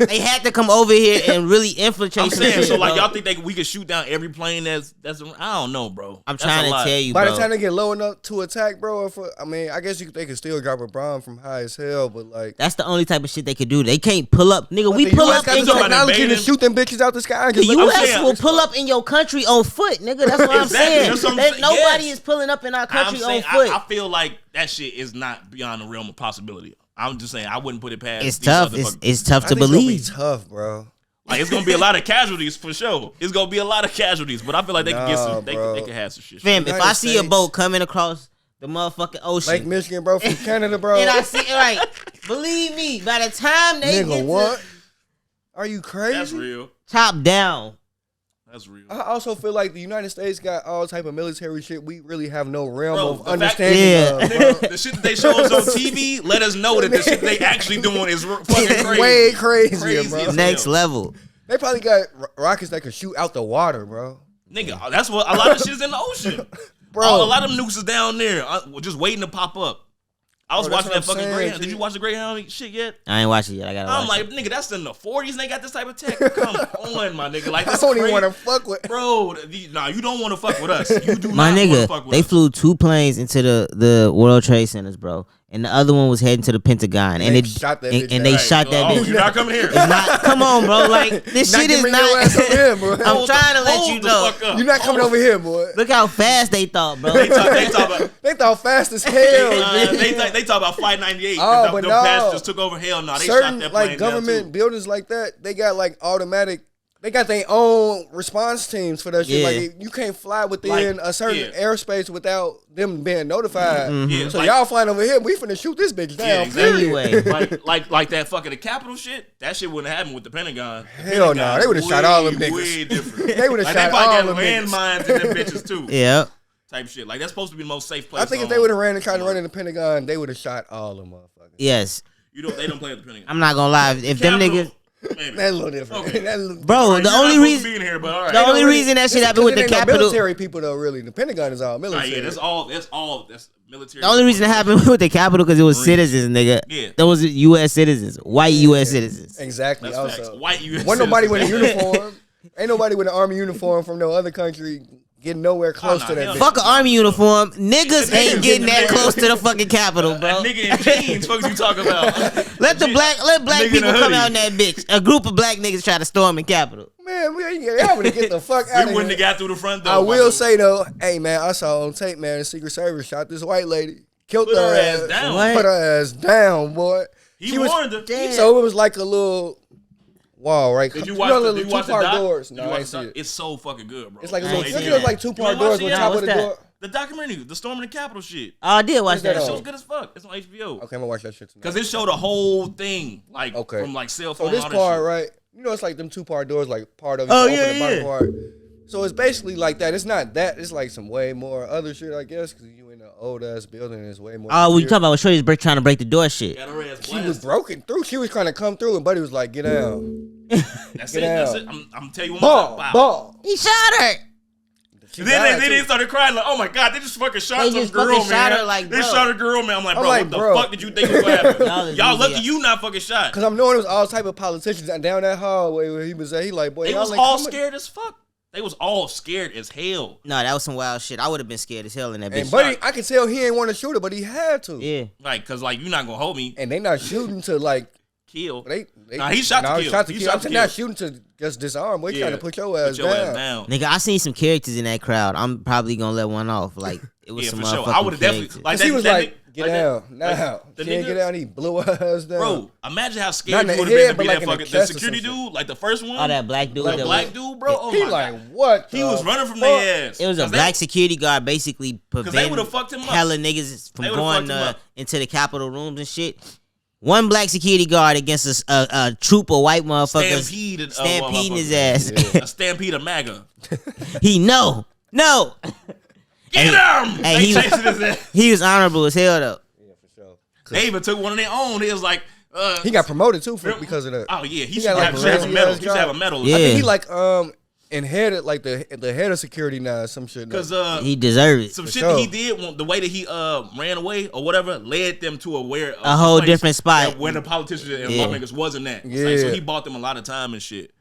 They had to come over here and really infiltrate I'm some saying, shit, so like bro. y'all think we could shoot down every plane that's I don't know, bro. I'm That's trying a to lot. tell you, By bro. the time they get low enough to attack, bro, I mean, I guess they could still drop a bomb from high as hell, but like, That's the only type of shit they could do. They can't pull up. Nigga, but we the pull US up got in the your... technology to invading. shoot them bitches out the sky. The U.S. saying- will pull up in your country on foot, nigga. That's what I'm Exactly. saying. That's what I'm That saying. nobody Yes. is pulling up in our I'm country on saying foot. I feel like that shit is not beyond the realm of possibility. I'm just saying I wouldn't put it past. It's these tough. other fuckers. It's tough I to think it's gonna be believe. tough, bro. Like it's gonna be a lot of casualties for sure. It's gonna be a lot of casualties, but I feel like they can get Nah, some. They bro. can have some shit. Fam, if United I see a States. boat coming across the motherfucking ocean, Lake Michigan, bro, from Canada, bro. and I see it, right, believe me, by the time they Nigga, get what? to Are you crazy? That's real. top down, That's real. I also feel like the United States got all type of military shit we really have no realm Bro, of the fact- understanding Yeah. of, bro. The shit that they show us on TV let us know that the shit they actually doing is fucking crazy. Way crazier, Crazy bro. as next hell. level. They probably got rockets that could shoot out the water, bro. Nigga, that's what a lot of shit is in the ocean. Bro. A lot of them nukes is down there, just waiting to pop up. I was Bro, that's watching that what I'm fucking saying, Greyhound. G. Did you watch the Greyhound shit yet? I ain't watching it yet. I gotta I'm watch like, it. nigga, that's in the 40s and they got this type of tech. Come on, my nigga. Like, I this don't even crazy. want to fuck with. Bro, nah, you don't want to fuck with us. You do My not want to nigga, fuck with they us. flew 2 planes into the World Trade Centers, bro. and the other one was heading to the Pentagon, and they it shot that and, bitch and they down. shot that bitch. You're not coming here. It's not. Come on, bro. Like this shit is Your ass over not. here, bro. I'm trying to let you know. You're not coming over here, boy. Look how fast they thought, bro. They talk about. They thought fast as hell. They talk about Flight 98. Oh, but the no. passengers took over. Hell no, they Certain shot that plane like down government too. buildings like that, they got like automatic. They got their own response teams for that shit. Yeah. Like you can't fly within a certain airspace without them being notified. Yeah, So like- y'all flying over here, we finna shoot this bitch down. Yeah, exactly. Period. Anyway, like that fucking the Capitol shit. That shit wouldn't happen with the Pentagon. Hell no, they would have shot all them niggas. Way different. They would have Like shot they probably all got them niggas. landmines in them bitches too. yeah. Type shit. Like that's supposed to be the most safe place. I think if they would have ran and tried to run in the Pentagon, they would have shot all them motherfuckers. Yes. they don't play at the Pentagon. I'm not gonna lie. If them Capitol, niggas, maybe. That's a little different. Okay. That's a little bro, You're the not only supposed to reason, be in here, but all right. the only reason that shit happened with the It ain't no Capitol. military people though, really. The Pentagon is all military. Nah, yeah, that's all. That's military. The only reason it happened with the Capitol because it was Marines. citizens, nigga. Yeah. Those was U.S. citizens, white U.S. citizens. Exactly. That's facts. Also, White U.S. wasn't nobody with a citizens. uniform. Ain't nobody with an army uniform from no other country getting nowhere close nah, to that hell bitch. Fuck an army uniform. Niggas ain't getting that Niggas. close to the fucking Capitol, A bro. nigga in jeans. Fuck you talking about? Let black nigga in people a come hoodie. out in that bitch. A group of black niggas try to storm the Capitol. Man, y'all would get the fuck out We of wouldn't here. have got through the front door. I my will dude. say though, hey man, I saw on tape, man, the Secret Service shot this white lady, killed Put her her ass down. What? put her ass down, boy. He She was- warned her. Damn. So it was like a little wall, right? Did you know watch the the, little did you watch the two-part doc? doors? Did No, you I watch ain't the see doc? it. It's so fucking good, bro. It's like a You little, ain't look seen at it it. like two-part You ain't doors seen on it? top of What's the that? door. The documentary, the storming the Capitol shit. Oh, I did watch What's that that on? That shit. shit's good as fuck. It's on HBO. Okay, I'm gonna watch that shit tonight. Cause it showed the whole thing, like Okay. from like cell So phone. this and all that part, shit. right? You know, it's like them two-part doors, like part of it. Oh, open yeah, the bottom yeah. part. So it's basically like that. It's not that. It's like some way more other shit, I guess, because you in an old ass building. And it's way more. Oh, we secure. talking about when Shorty's trying to break the door shit. Got her ass She was blasted. broken through. She was trying to come through, and Buddy was like, "Get down." That's it. Get That's out. it. I'm telling you one Ball, more time. Wow. ball. He shot her. She Then died, they too. started crying like, "Oh my god, they just fucking shot They some just girl, fucking man! shot her, like, they bro. shot a girl, man!" I'm like, I'm "Bro, like, what the bro. fuck did you think was gonna happen? Y'all is Y'all easy. lucky you not fucking shot." Cause I'm knowing it was all type of politicians down that hallway where he was at. He like, boy, They y'all was ain't all coming. scared as fuck. They was all scared as hell. No, that was some wild shit. I would have been scared as hell in that And bitch. Buddy, I could tell he ain't want to shoot her, but he had to. Yeah. Like, cause like you not gonna hold me, And they not shooting to like kill. they. Nah, he shot to no, kill. he shot to He kill. shot I'm to saying kill. not shooting to just disarm. Boy, he trying to put your ass down. Nigga, I seen some characters in that crowd. I'm probably gonna let one off. Like it was Yeah, some for sure. motherfucking I would have definitely characters. like Cause he was like, get down that- now. the She didn't nigga- get down. He blew her ass down. Bro, imagine how Not scared in the you would have head, been to but be like that in the fucking the chest or security some shit. dude, like the first one. Oh, that black dude. That that black was, dude, bro. Oh he my like, god. what? He the was running from fuck? their ass. It was a 'Cause black security guard basically they preventing would've fucked him up. hella niggas from They would've going fucked him up. into the Capitol rooms and shit. One black security guard against a troop of white motherfuckers stampeding his ass. A stampede of MAGA. He no. Get him! Hey, They he chasing his ass. He was honorable as hell though. Yeah, for sure. They even took one of their own. He was like, He got promoted too because of that. oh yeah, he He should got, like, have a medal. crazy He should have a ass medal. Yeah. I think he like inherited like the head of security now or some shit. Because He deserved it. some For shit that he sure. did, the way that he ran away or whatever, led them to A whole place different spot. that where the politicians and Yeah. lawmakers wasn't at. It's like, so Yeah. he bought them a lot of time and shit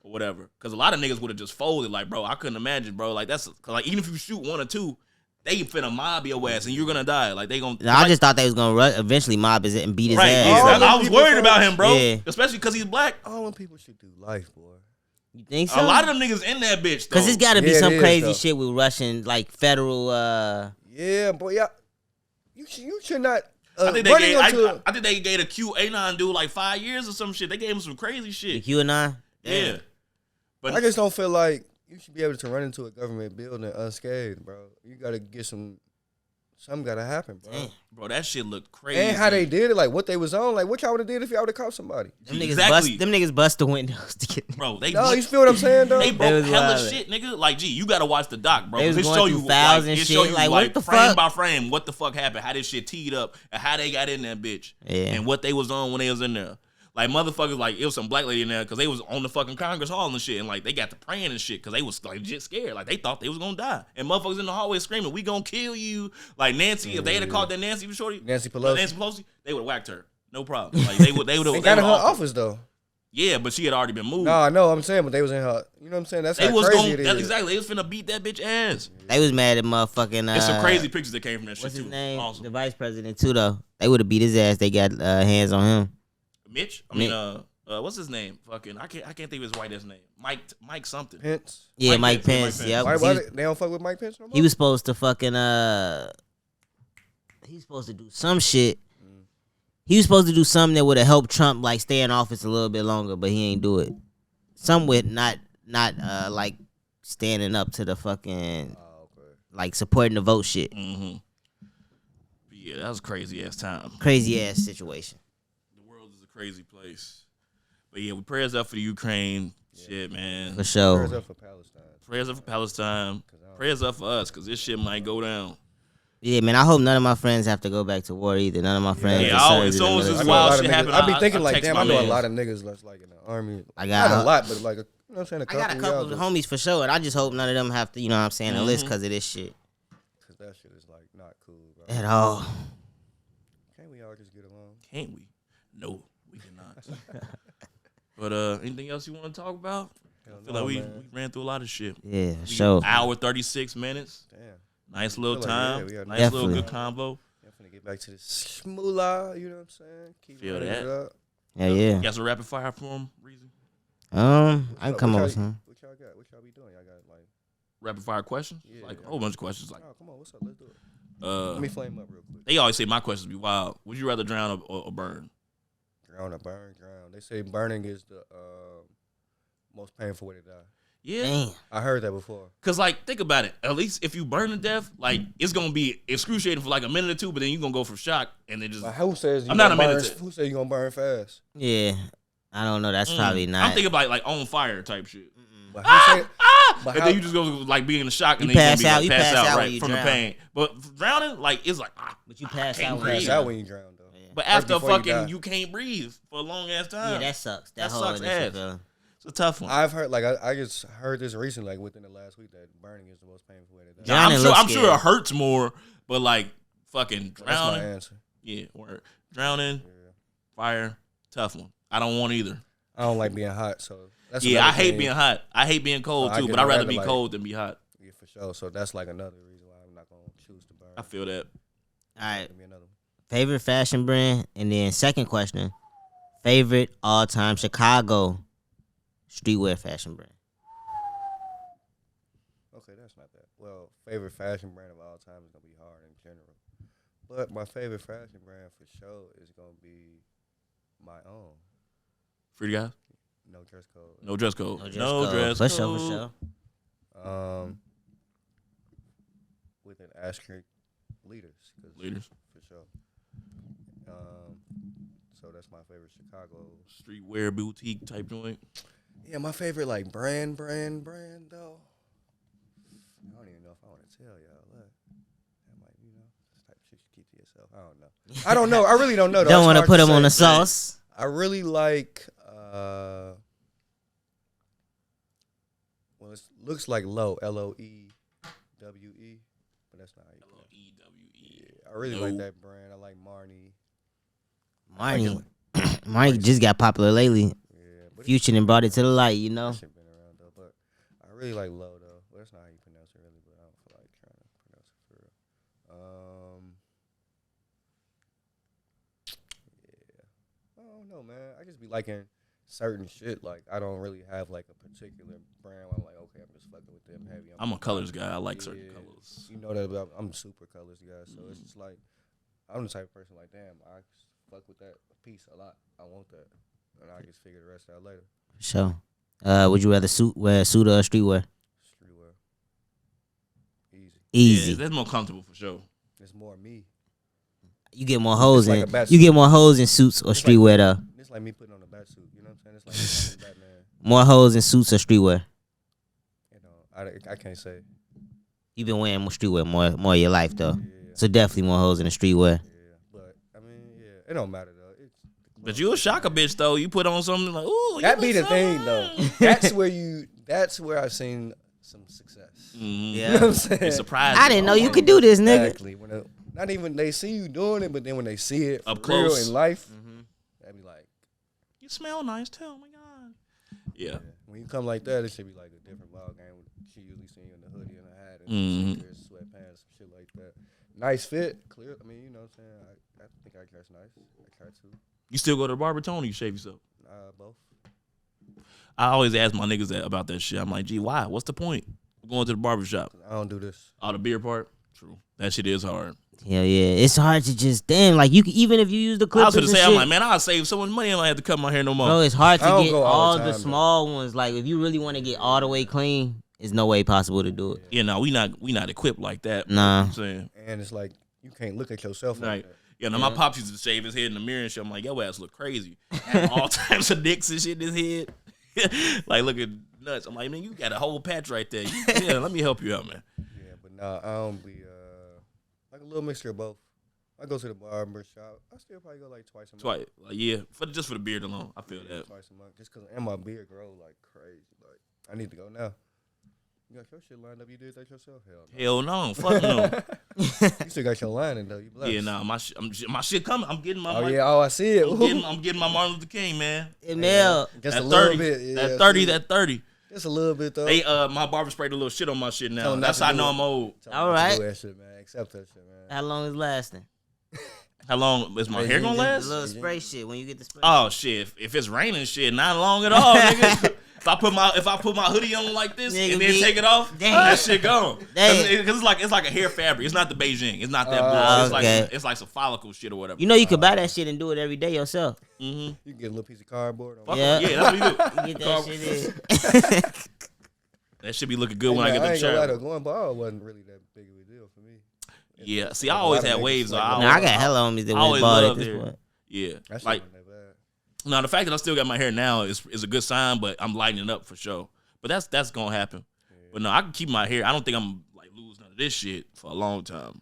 or whatever. Because a lot of niggas would have just folded. Like, bro, I couldn't imagine, bro. Like that's like even if you shoot one or two, they finna mob your ass and you're gonna die. Like they gonna. I just thought they was gonna eventually mob his and beat his right. ass. Yeah, All them I was people worried from- about him, bro. Yeah. Especially because he's black. All them people should do life, boy. You think so? A lot of them niggas in that bitch. Cause it's gotta be Yeah, it some is, crazy though. shit with Russian like federal. Yeah, boy, yeah. You should not. I think they running gave. onto I think they gave a QAnon dude like 5 years or some shit. They gave him some crazy The shit. QAnon. Yeah. But I just don't feel like you should be able to run into a government building unscathed, bro. You gotta get something gotta happen, bro. Damn. bro, that shit looked crazy. And how they did it, like what they was on, like what y'all would have did if y'all would have caught somebody. Them Exactly. niggas bust the windows to get. Bro, they No, you feel what I'm saying, though? they They broke was hella wildin'. shit, nigga. Like, gee, you gotta watch the doc, bro. They 'Cause was it going show through you files like, and it show shit, you like, what the frame fuck? by frame what the fuck happened, how this shit teed up, and how they got in that bitch, Yeah. and what they was on when they was in there. Like motherfuckers, like it was some black lady in there because they was on the fucking Congress Hall and shit, and like they got to praying and shit because they was like legit scared, like they thought they was gonna die, and motherfuckers in the hallway screaming, "We gonna kill you!" Like Nancy, if they had called that Nancy Shorty, Nancy Pelosi. Nancy Pelosi, they would have whacked her, no problem. Like they would They got in her office though. Yeah, but she had already been moved. No, I know. I'm saying, but they was in her. You know what I'm saying? That's they how was crazy it is. That's exactly. They was finna beat that bitch ass. They was mad at motherfucking. There's some crazy pictures that came from that shit What's too. his name? Awesome. The vice president too, though. They would have beat his ass. They got hands on him. Mitch. I mean, what's his name? Fucking, I can't think of his white ass name. Mike something. Pence. Yeah, Mike Mike Pence. Pence. Yep. Why they don't fuck with Mike Pence no more? He was supposed to fucking he's supposed to do some shit. He was supposed to do something that would have helped Trump like stay in office a little bit longer, but he ain't do it. Some with not like standing up to the fucking like supporting the vote shit. Mm-hmm. Yeah, that was a crazy ass time. Crazy ass situation. The world is a crazy place. But yeah, we prayers up for the Ukraine shit, man. For sure. Prayers up for Palestine. Prayers up for Palestine. Prayers up for us, because this shit might go down. Yeah, man. I hope none of my friends have to go back to war either. None of my friends. As soon as this wild shit happen, I be thinking like, text damn, my I know mans. a lot of niggas that's like in the army. I got not a lot, but like, you know what I'm saying? I got a couple of homies for sure, and I just hope none of them have to, you know what I'm saying, enlist because of this shit. Because that shit is like not cool, bro. At all. Can't we all just get along? Can't we? No, we cannot. But anything else you want to talk about? I feel like we ran through a lot of shit. Yeah, for sure. Hour 36 minutes. Damn. Nice little Feel like, time. yeah, nice little good combo. I'm finna get back to this shmoolah, you know what I'm saying? Keep Feel running that. it up. Yeah, yeah. You got some rapid fire for him, Reezy? I can come What up with some. What y'all got? What y'all be doing? Y'all got like Rapid fire questions? Yeah, Like yeah. a whole bunch of questions. Like, oh, come on, what's up? Let's do it. Let me flame up real quick. they always say my questions be wild. Would you rather drown or burn? Drown or burn? Drown. They say burning is the most painful way to die. Yeah. Damn. I heard that before. Cause like, think about it. At least if you burn to death, like it's gonna be excruciating for like a minute or two, but then you're gonna go from shock and then just. But who says you I'm not gonna a burn? minute. Who says you gonna burn fast? Yeah. I don't know. That's probably not. I'm thinking about like on fire type shit. But who say? But And how, then you just go like being in the shock and You then pass you out. gonna be You like, pass pass out out when right you from drown. the pain. But drowning, like it's like But you pass can't out. breathe. pass out when you drown though. But Right after before you die. fucking you can't breathe for a long ass time. Yeah, that sucks. That That whole sucks initial ass. feeling. It's a tough one. I've heard like I just heard this recently, like within the last week, that burning is the most painful way to die. Drowning looks I'm sure scary. it hurts more, but like fucking That's my drowning. answer. Yeah, word. Drowning, Yeah. fire, tough one. I don't want either. I don't like being hot, so that's Yeah, I another hate thing. being hot. I hate being cold I too, get but I'd rather rather, be like- cold than be hot. Yeah, for sure. So that's like another reason why I'm not gonna choose to burn. I feel that. All right. Give me another one. Favorite fashion brand, and then second question, favorite all-time Chicago streetwear fashion brand. Okay, that's not that. Well, favorite fashion brand of all time is gonna be hard in general, but my favorite fashion brand for sure is gonna be my own. Free guys? No dress code. No dress code. No dress No code. dress For code. sure, for sure. With an asterisk, leaders. 'Cause Leaders. for sure. So that's my favorite Chicago. Streetwear boutique type joint. Yeah, my favorite like brand though. I don't even know if I want to tell y'all. Look, that might, this type of shit you keep to yourself. I don't know. I don't know. I really don't know. Though. Don't It's want to hard put them on the say. sauce. I really like. Well, it looks like Lowe, Loewe, but that's not how you pronounce it. L-E-W-E. Yeah, I really like that brand. I like Marnie. Marnie just got popular lately. Yeah, but Future and brought it to the light, you know. that shit been around though. But I really like Lowe though. Well, that's not how you pronounce it really, but I don't feel like trying to pronounce it for real. Yeah, I don't know, man. I just be liking certain shit. Like I don't really have like a particular brand where I'm like, okay, I'm just fucking with them heavy. I'm a colors guy. I like certain Yeah. colors. You know that about, I'm super colors guy, so it's just like I'm the type of person like, damn, I fuck with that piece a lot. I want that, and I just figure the rest out later. Sure. Would you rather wear a suit or a streetwear? Streetwear, easy. Easy. Yeah, that's more comfortable for sure. It's more me. You get more hoes It's like in. a bat You suit. get more hoes in suits or It's like- streetwear though. It's like me putting on a bat suit. You know what I'm saying? It's like me Batman. More hoes in suits or streetwear. You know, I can't say. You've been wearing more streetwear more of your life though. Yeah, So definitely more hoes in the streetwear. yeah. But I mean, yeah, it don't matter though. It's But you a shocker bitch though. You put on something like, ooh. that you be the look thing so though. nice. That's where I've seen some success. Mhm. You know what I'm saying? It's surprising. I didn't know you could do this, nigga. Exactly. Not even they see you doing it, but then when they see it Up for real close. in life, they be like, You smell nice too. Oh my god. Yeah. When you come like that, it should be like a different ball game. She usually see you in the hoodie and a hat and sweatpants, some shit like that. Nice fit, clear. I mean, you know what I'm saying? I think I dress nice. I try to. You still go to the barber, Tony? You shave yourself? Both. I always ask my niggas about that shit. I'm like, gee, why? What's the point of going to the barber shop? I don't do this. Oh, the beard part? True. That shit is hard. Hell yeah, it's hard to just like you can, even if you use the I clippers. was gonna say, shit, I'm like, man, I'll save so much money. I don't have to cut my hair no more. bro, it's hard to I don't get go all the the time, small ones. Like if you really want to get all the way clean, it's no way possible to do it. Yeah, no, we not equipped like that. Nah. I'm saying. And it's like you can't look at yourself Right. like that. Yeah, no, my pops used to shave his head in the mirror and shit. I'm like, yo ass look crazy. Had all types of nicks and shit in his head. Like looking nuts. I'm like, man, you got a whole patch right there. Yeah, let me help you out, man. Yeah, but nah, I don't be like a little mixture of both. I go to the barber shop. I still probably go like twice a month. Twice. Like, yeah, just for the beard alone. I feel that. Twice a month. Just because my beard grow like crazy. Like, I need to go now. You got your shit lined up. You did that yourself? Hell Hell no. no. Fuck no. You still got your lining, though. You blessed. Yeah, nah, my shit coming. I'm getting my Oh, yeah. Oh, I see it. I'm getting my Martin Luther King, man. Mel, Just That a little 30. bit. Yeah, That I 30, see it. that 30. Just a little bit, though. They my barber sprayed a little shit on my shit now. Tell 'em not That's to how I do know it. I'm old. All right. Do that shit, man. Accept that shit, man. how long is lasting? How long is my hair gonna The last? little spray shit when you get the spray. Oh shit! If it's raining, shit, not long at all, nigga. If I put my hoodie on like this Nigga and then be- take it off, Damn. that shit gone. Damn. Because it's like a hair fabric. It's not the Beijing. It's not that blue. okay. It's like some follicle shit or whatever. You know you could buy that shit and do it every day yourself. You can get a little piece of cardboard. Fuck Yeah. yeah, that's what you do. You get that shit in. That should be looking good when I get I the ain't gonna lie, though, shower. going bald wasn't really that big of a deal for me. Yeah, see, I always had waves. So Nah, I got hella homies that I went always bald at loved this hair. point. Yeah, That shit like wasn't that bad. now the fact that I still got my hair now is a good sign, but I'm lightening up for sure. But that's gonna happen. But no, I can keep my hair. I don't think I'm like losing none of this shit for a long time.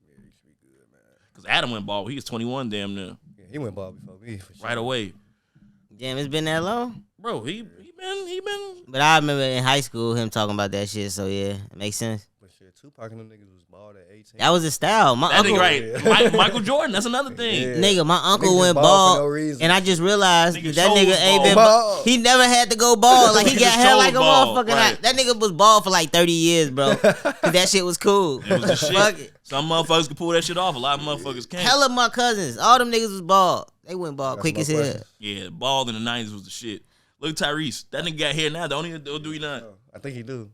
Yeah, you should be good, man. Cause Adam went bald. He was 21 damn near. Yeah, he went bald before me, for sure. Right away. Damn, it's been that long. Bro, he been But I remember in high school him talking about that shit. So yeah, it makes sense. But shit, Tupac and them niggas was bald at 18. That was a style. My that uncle, nigga right. Michael Jordan, that's another thing. Yeah. nigga, my uncle Niggas went bald bald, for no reason. and I just realized Nigga that chose nigga ain't been. bald. He never had to go bald. Like he Nigga got hair chose like a bald, motherfucker. right. That nigga was bald for like 30 years, bro. 'Cause that shit was cool. It was the shit. Fuck it. Some motherfuckers could pull that shit off. A lot of motherfuckers can't. Hella my cousins, all them niggas was bald. They went bald Got quick some as more hell. questions? Yeah, bald in the 90s was the shit. Look at Tyrese. That nigga got hair now. Don't even do he not? Oh, I think he do.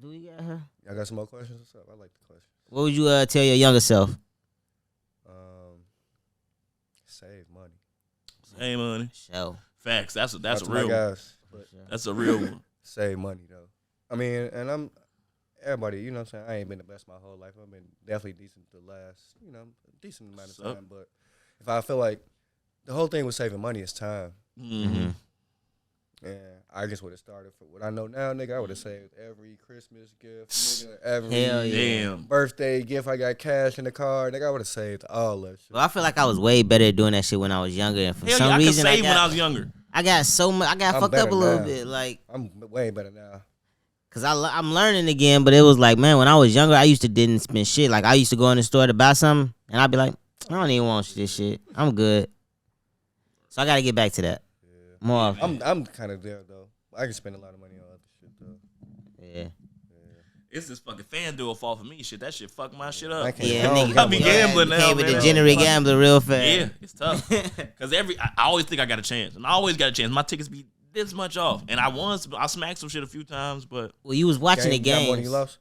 Do we got her? Y'all got some more questions? What's up? I like the questions. What would you tell your younger self? Save money. Hey, money. Show. Facts. That's a Not to my real one. guys, but That's a real one. save money though. I mean, and I'm everybody. You know what I'm saying? I ain't been the best my whole life. I've been definitely decent the last, a decent amount of Sup? time. But if I feel like the whole thing with saving money is time. Mm-hmm. And I just would have started for what I know now, nigga. I would have saved every Christmas gift, nigga, every Hell yeah. Damn. birthday gift. I got cash in the car, nigga. I would have saved all that shit. Well, I feel like I was way better at doing that shit when I was younger, and for Hell some yeah, I could reason save when I was younger. I got so much. I got I'm fucked up a better little now. bit, like. I'm way better now. Cause I'm learning again, but it was like, man, when I was younger, I used to didn't spend shit. Like I used to go in the store to buy something, and I'd be like, I don't even want this shit. I'm good. So I gotta get back to that more often. I'm kind of there though. I can spend a lot of money on other shit though. Yeah. It's this fucking FanDuel fault for me. Shit, that shit fucked my shit I up. can't- Yeah, I don't nigga. got be money. gambling now, Became a man. degenerate gambler real fast. Yeah, it's tough. Cause I always think I got a chance, and I always got a chance. My tickets be this much off, and I smacked some shit a few times, but Well, you was watching the You got more than games. you lost.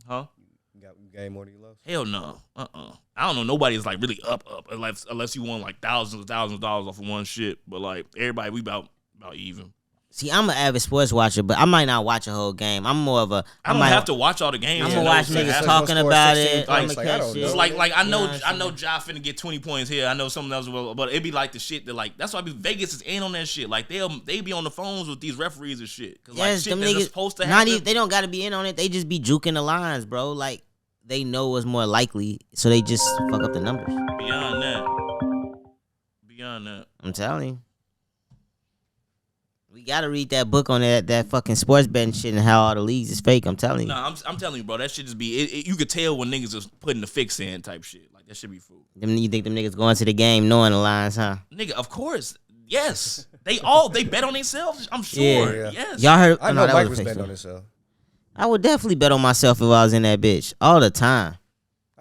huh? You gained more than you lost. Hell no. I don't know. Nobody's like really up unless you won like thousands of dollars off of one shit. But like everybody, we about even. See, I'm an avid sports watcher, but I might not watch a whole game. I'm more of a. I don't might have to watch all the games. I'm to gonna know watch what's niggas happening. talking Score about 16 it. points, I'ma like, I catch don't shit. know. It's like I know You know what I'm saying? Ja finna get 20 points here. I know something else will, but it be like the shit that like that's why Vegas is in on that shit. Like they be on the phones with these referees and shit. Cause like Yes, shit them that's niggas. supposed to Not happen. even, they don't gotta be in on it. They just be juking the lines, bro. Like they know what's more likely, so they just fuck up the numbers. Beyond that. I'm telling you. We gotta read that book on that fucking sports betting shit and how all the leagues is fake. I'm telling you. No, I'm telling you, bro. That shit just be. You could tell when niggas is putting the fix in type shit. Like that should be food. You think them niggas going to the game knowing the lines, huh? Nigga, of course. Yes. They bet on themselves. I'm sure. Yeah. Yes. Y'all heard? I know that Mike a was fake betting on story. himself. I would definitely bet on myself if I was in that bitch all the time.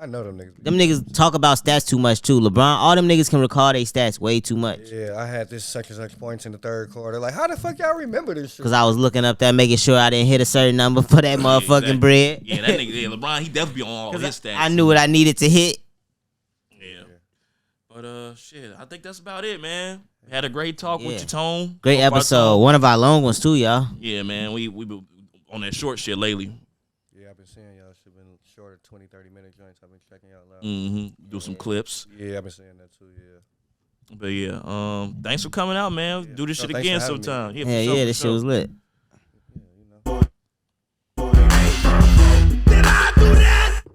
I know them niggas. Them niggas talk about stats too much too. LeBron, all them niggas can recall their stats way too much. Yeah, I had this such points in the third quarter. Like, how the fuck y'all remember this shit? Cause I was looking up there, making sure I didn't hit a certain number for that motherfucking exactly. bread. Yeah, that nigga, LeBron, he definitely be on all his stats. I knew what I needed to hit. Yeah. But shit, I think that's about it, man. Had a great talk with you, Tone. Great episode. One of our long ones too, y'all. Yeah, man. We been on that short shit lately. Yeah, I've been seeing y'all shit been shorter 20, 30-minute joints. I've been checking y'all out. Do some clips. Yeah, I've been seeing that too, yeah. But yeah, thanks for coming out, man. Do this shit again sometime. Yeah, this shit was lit.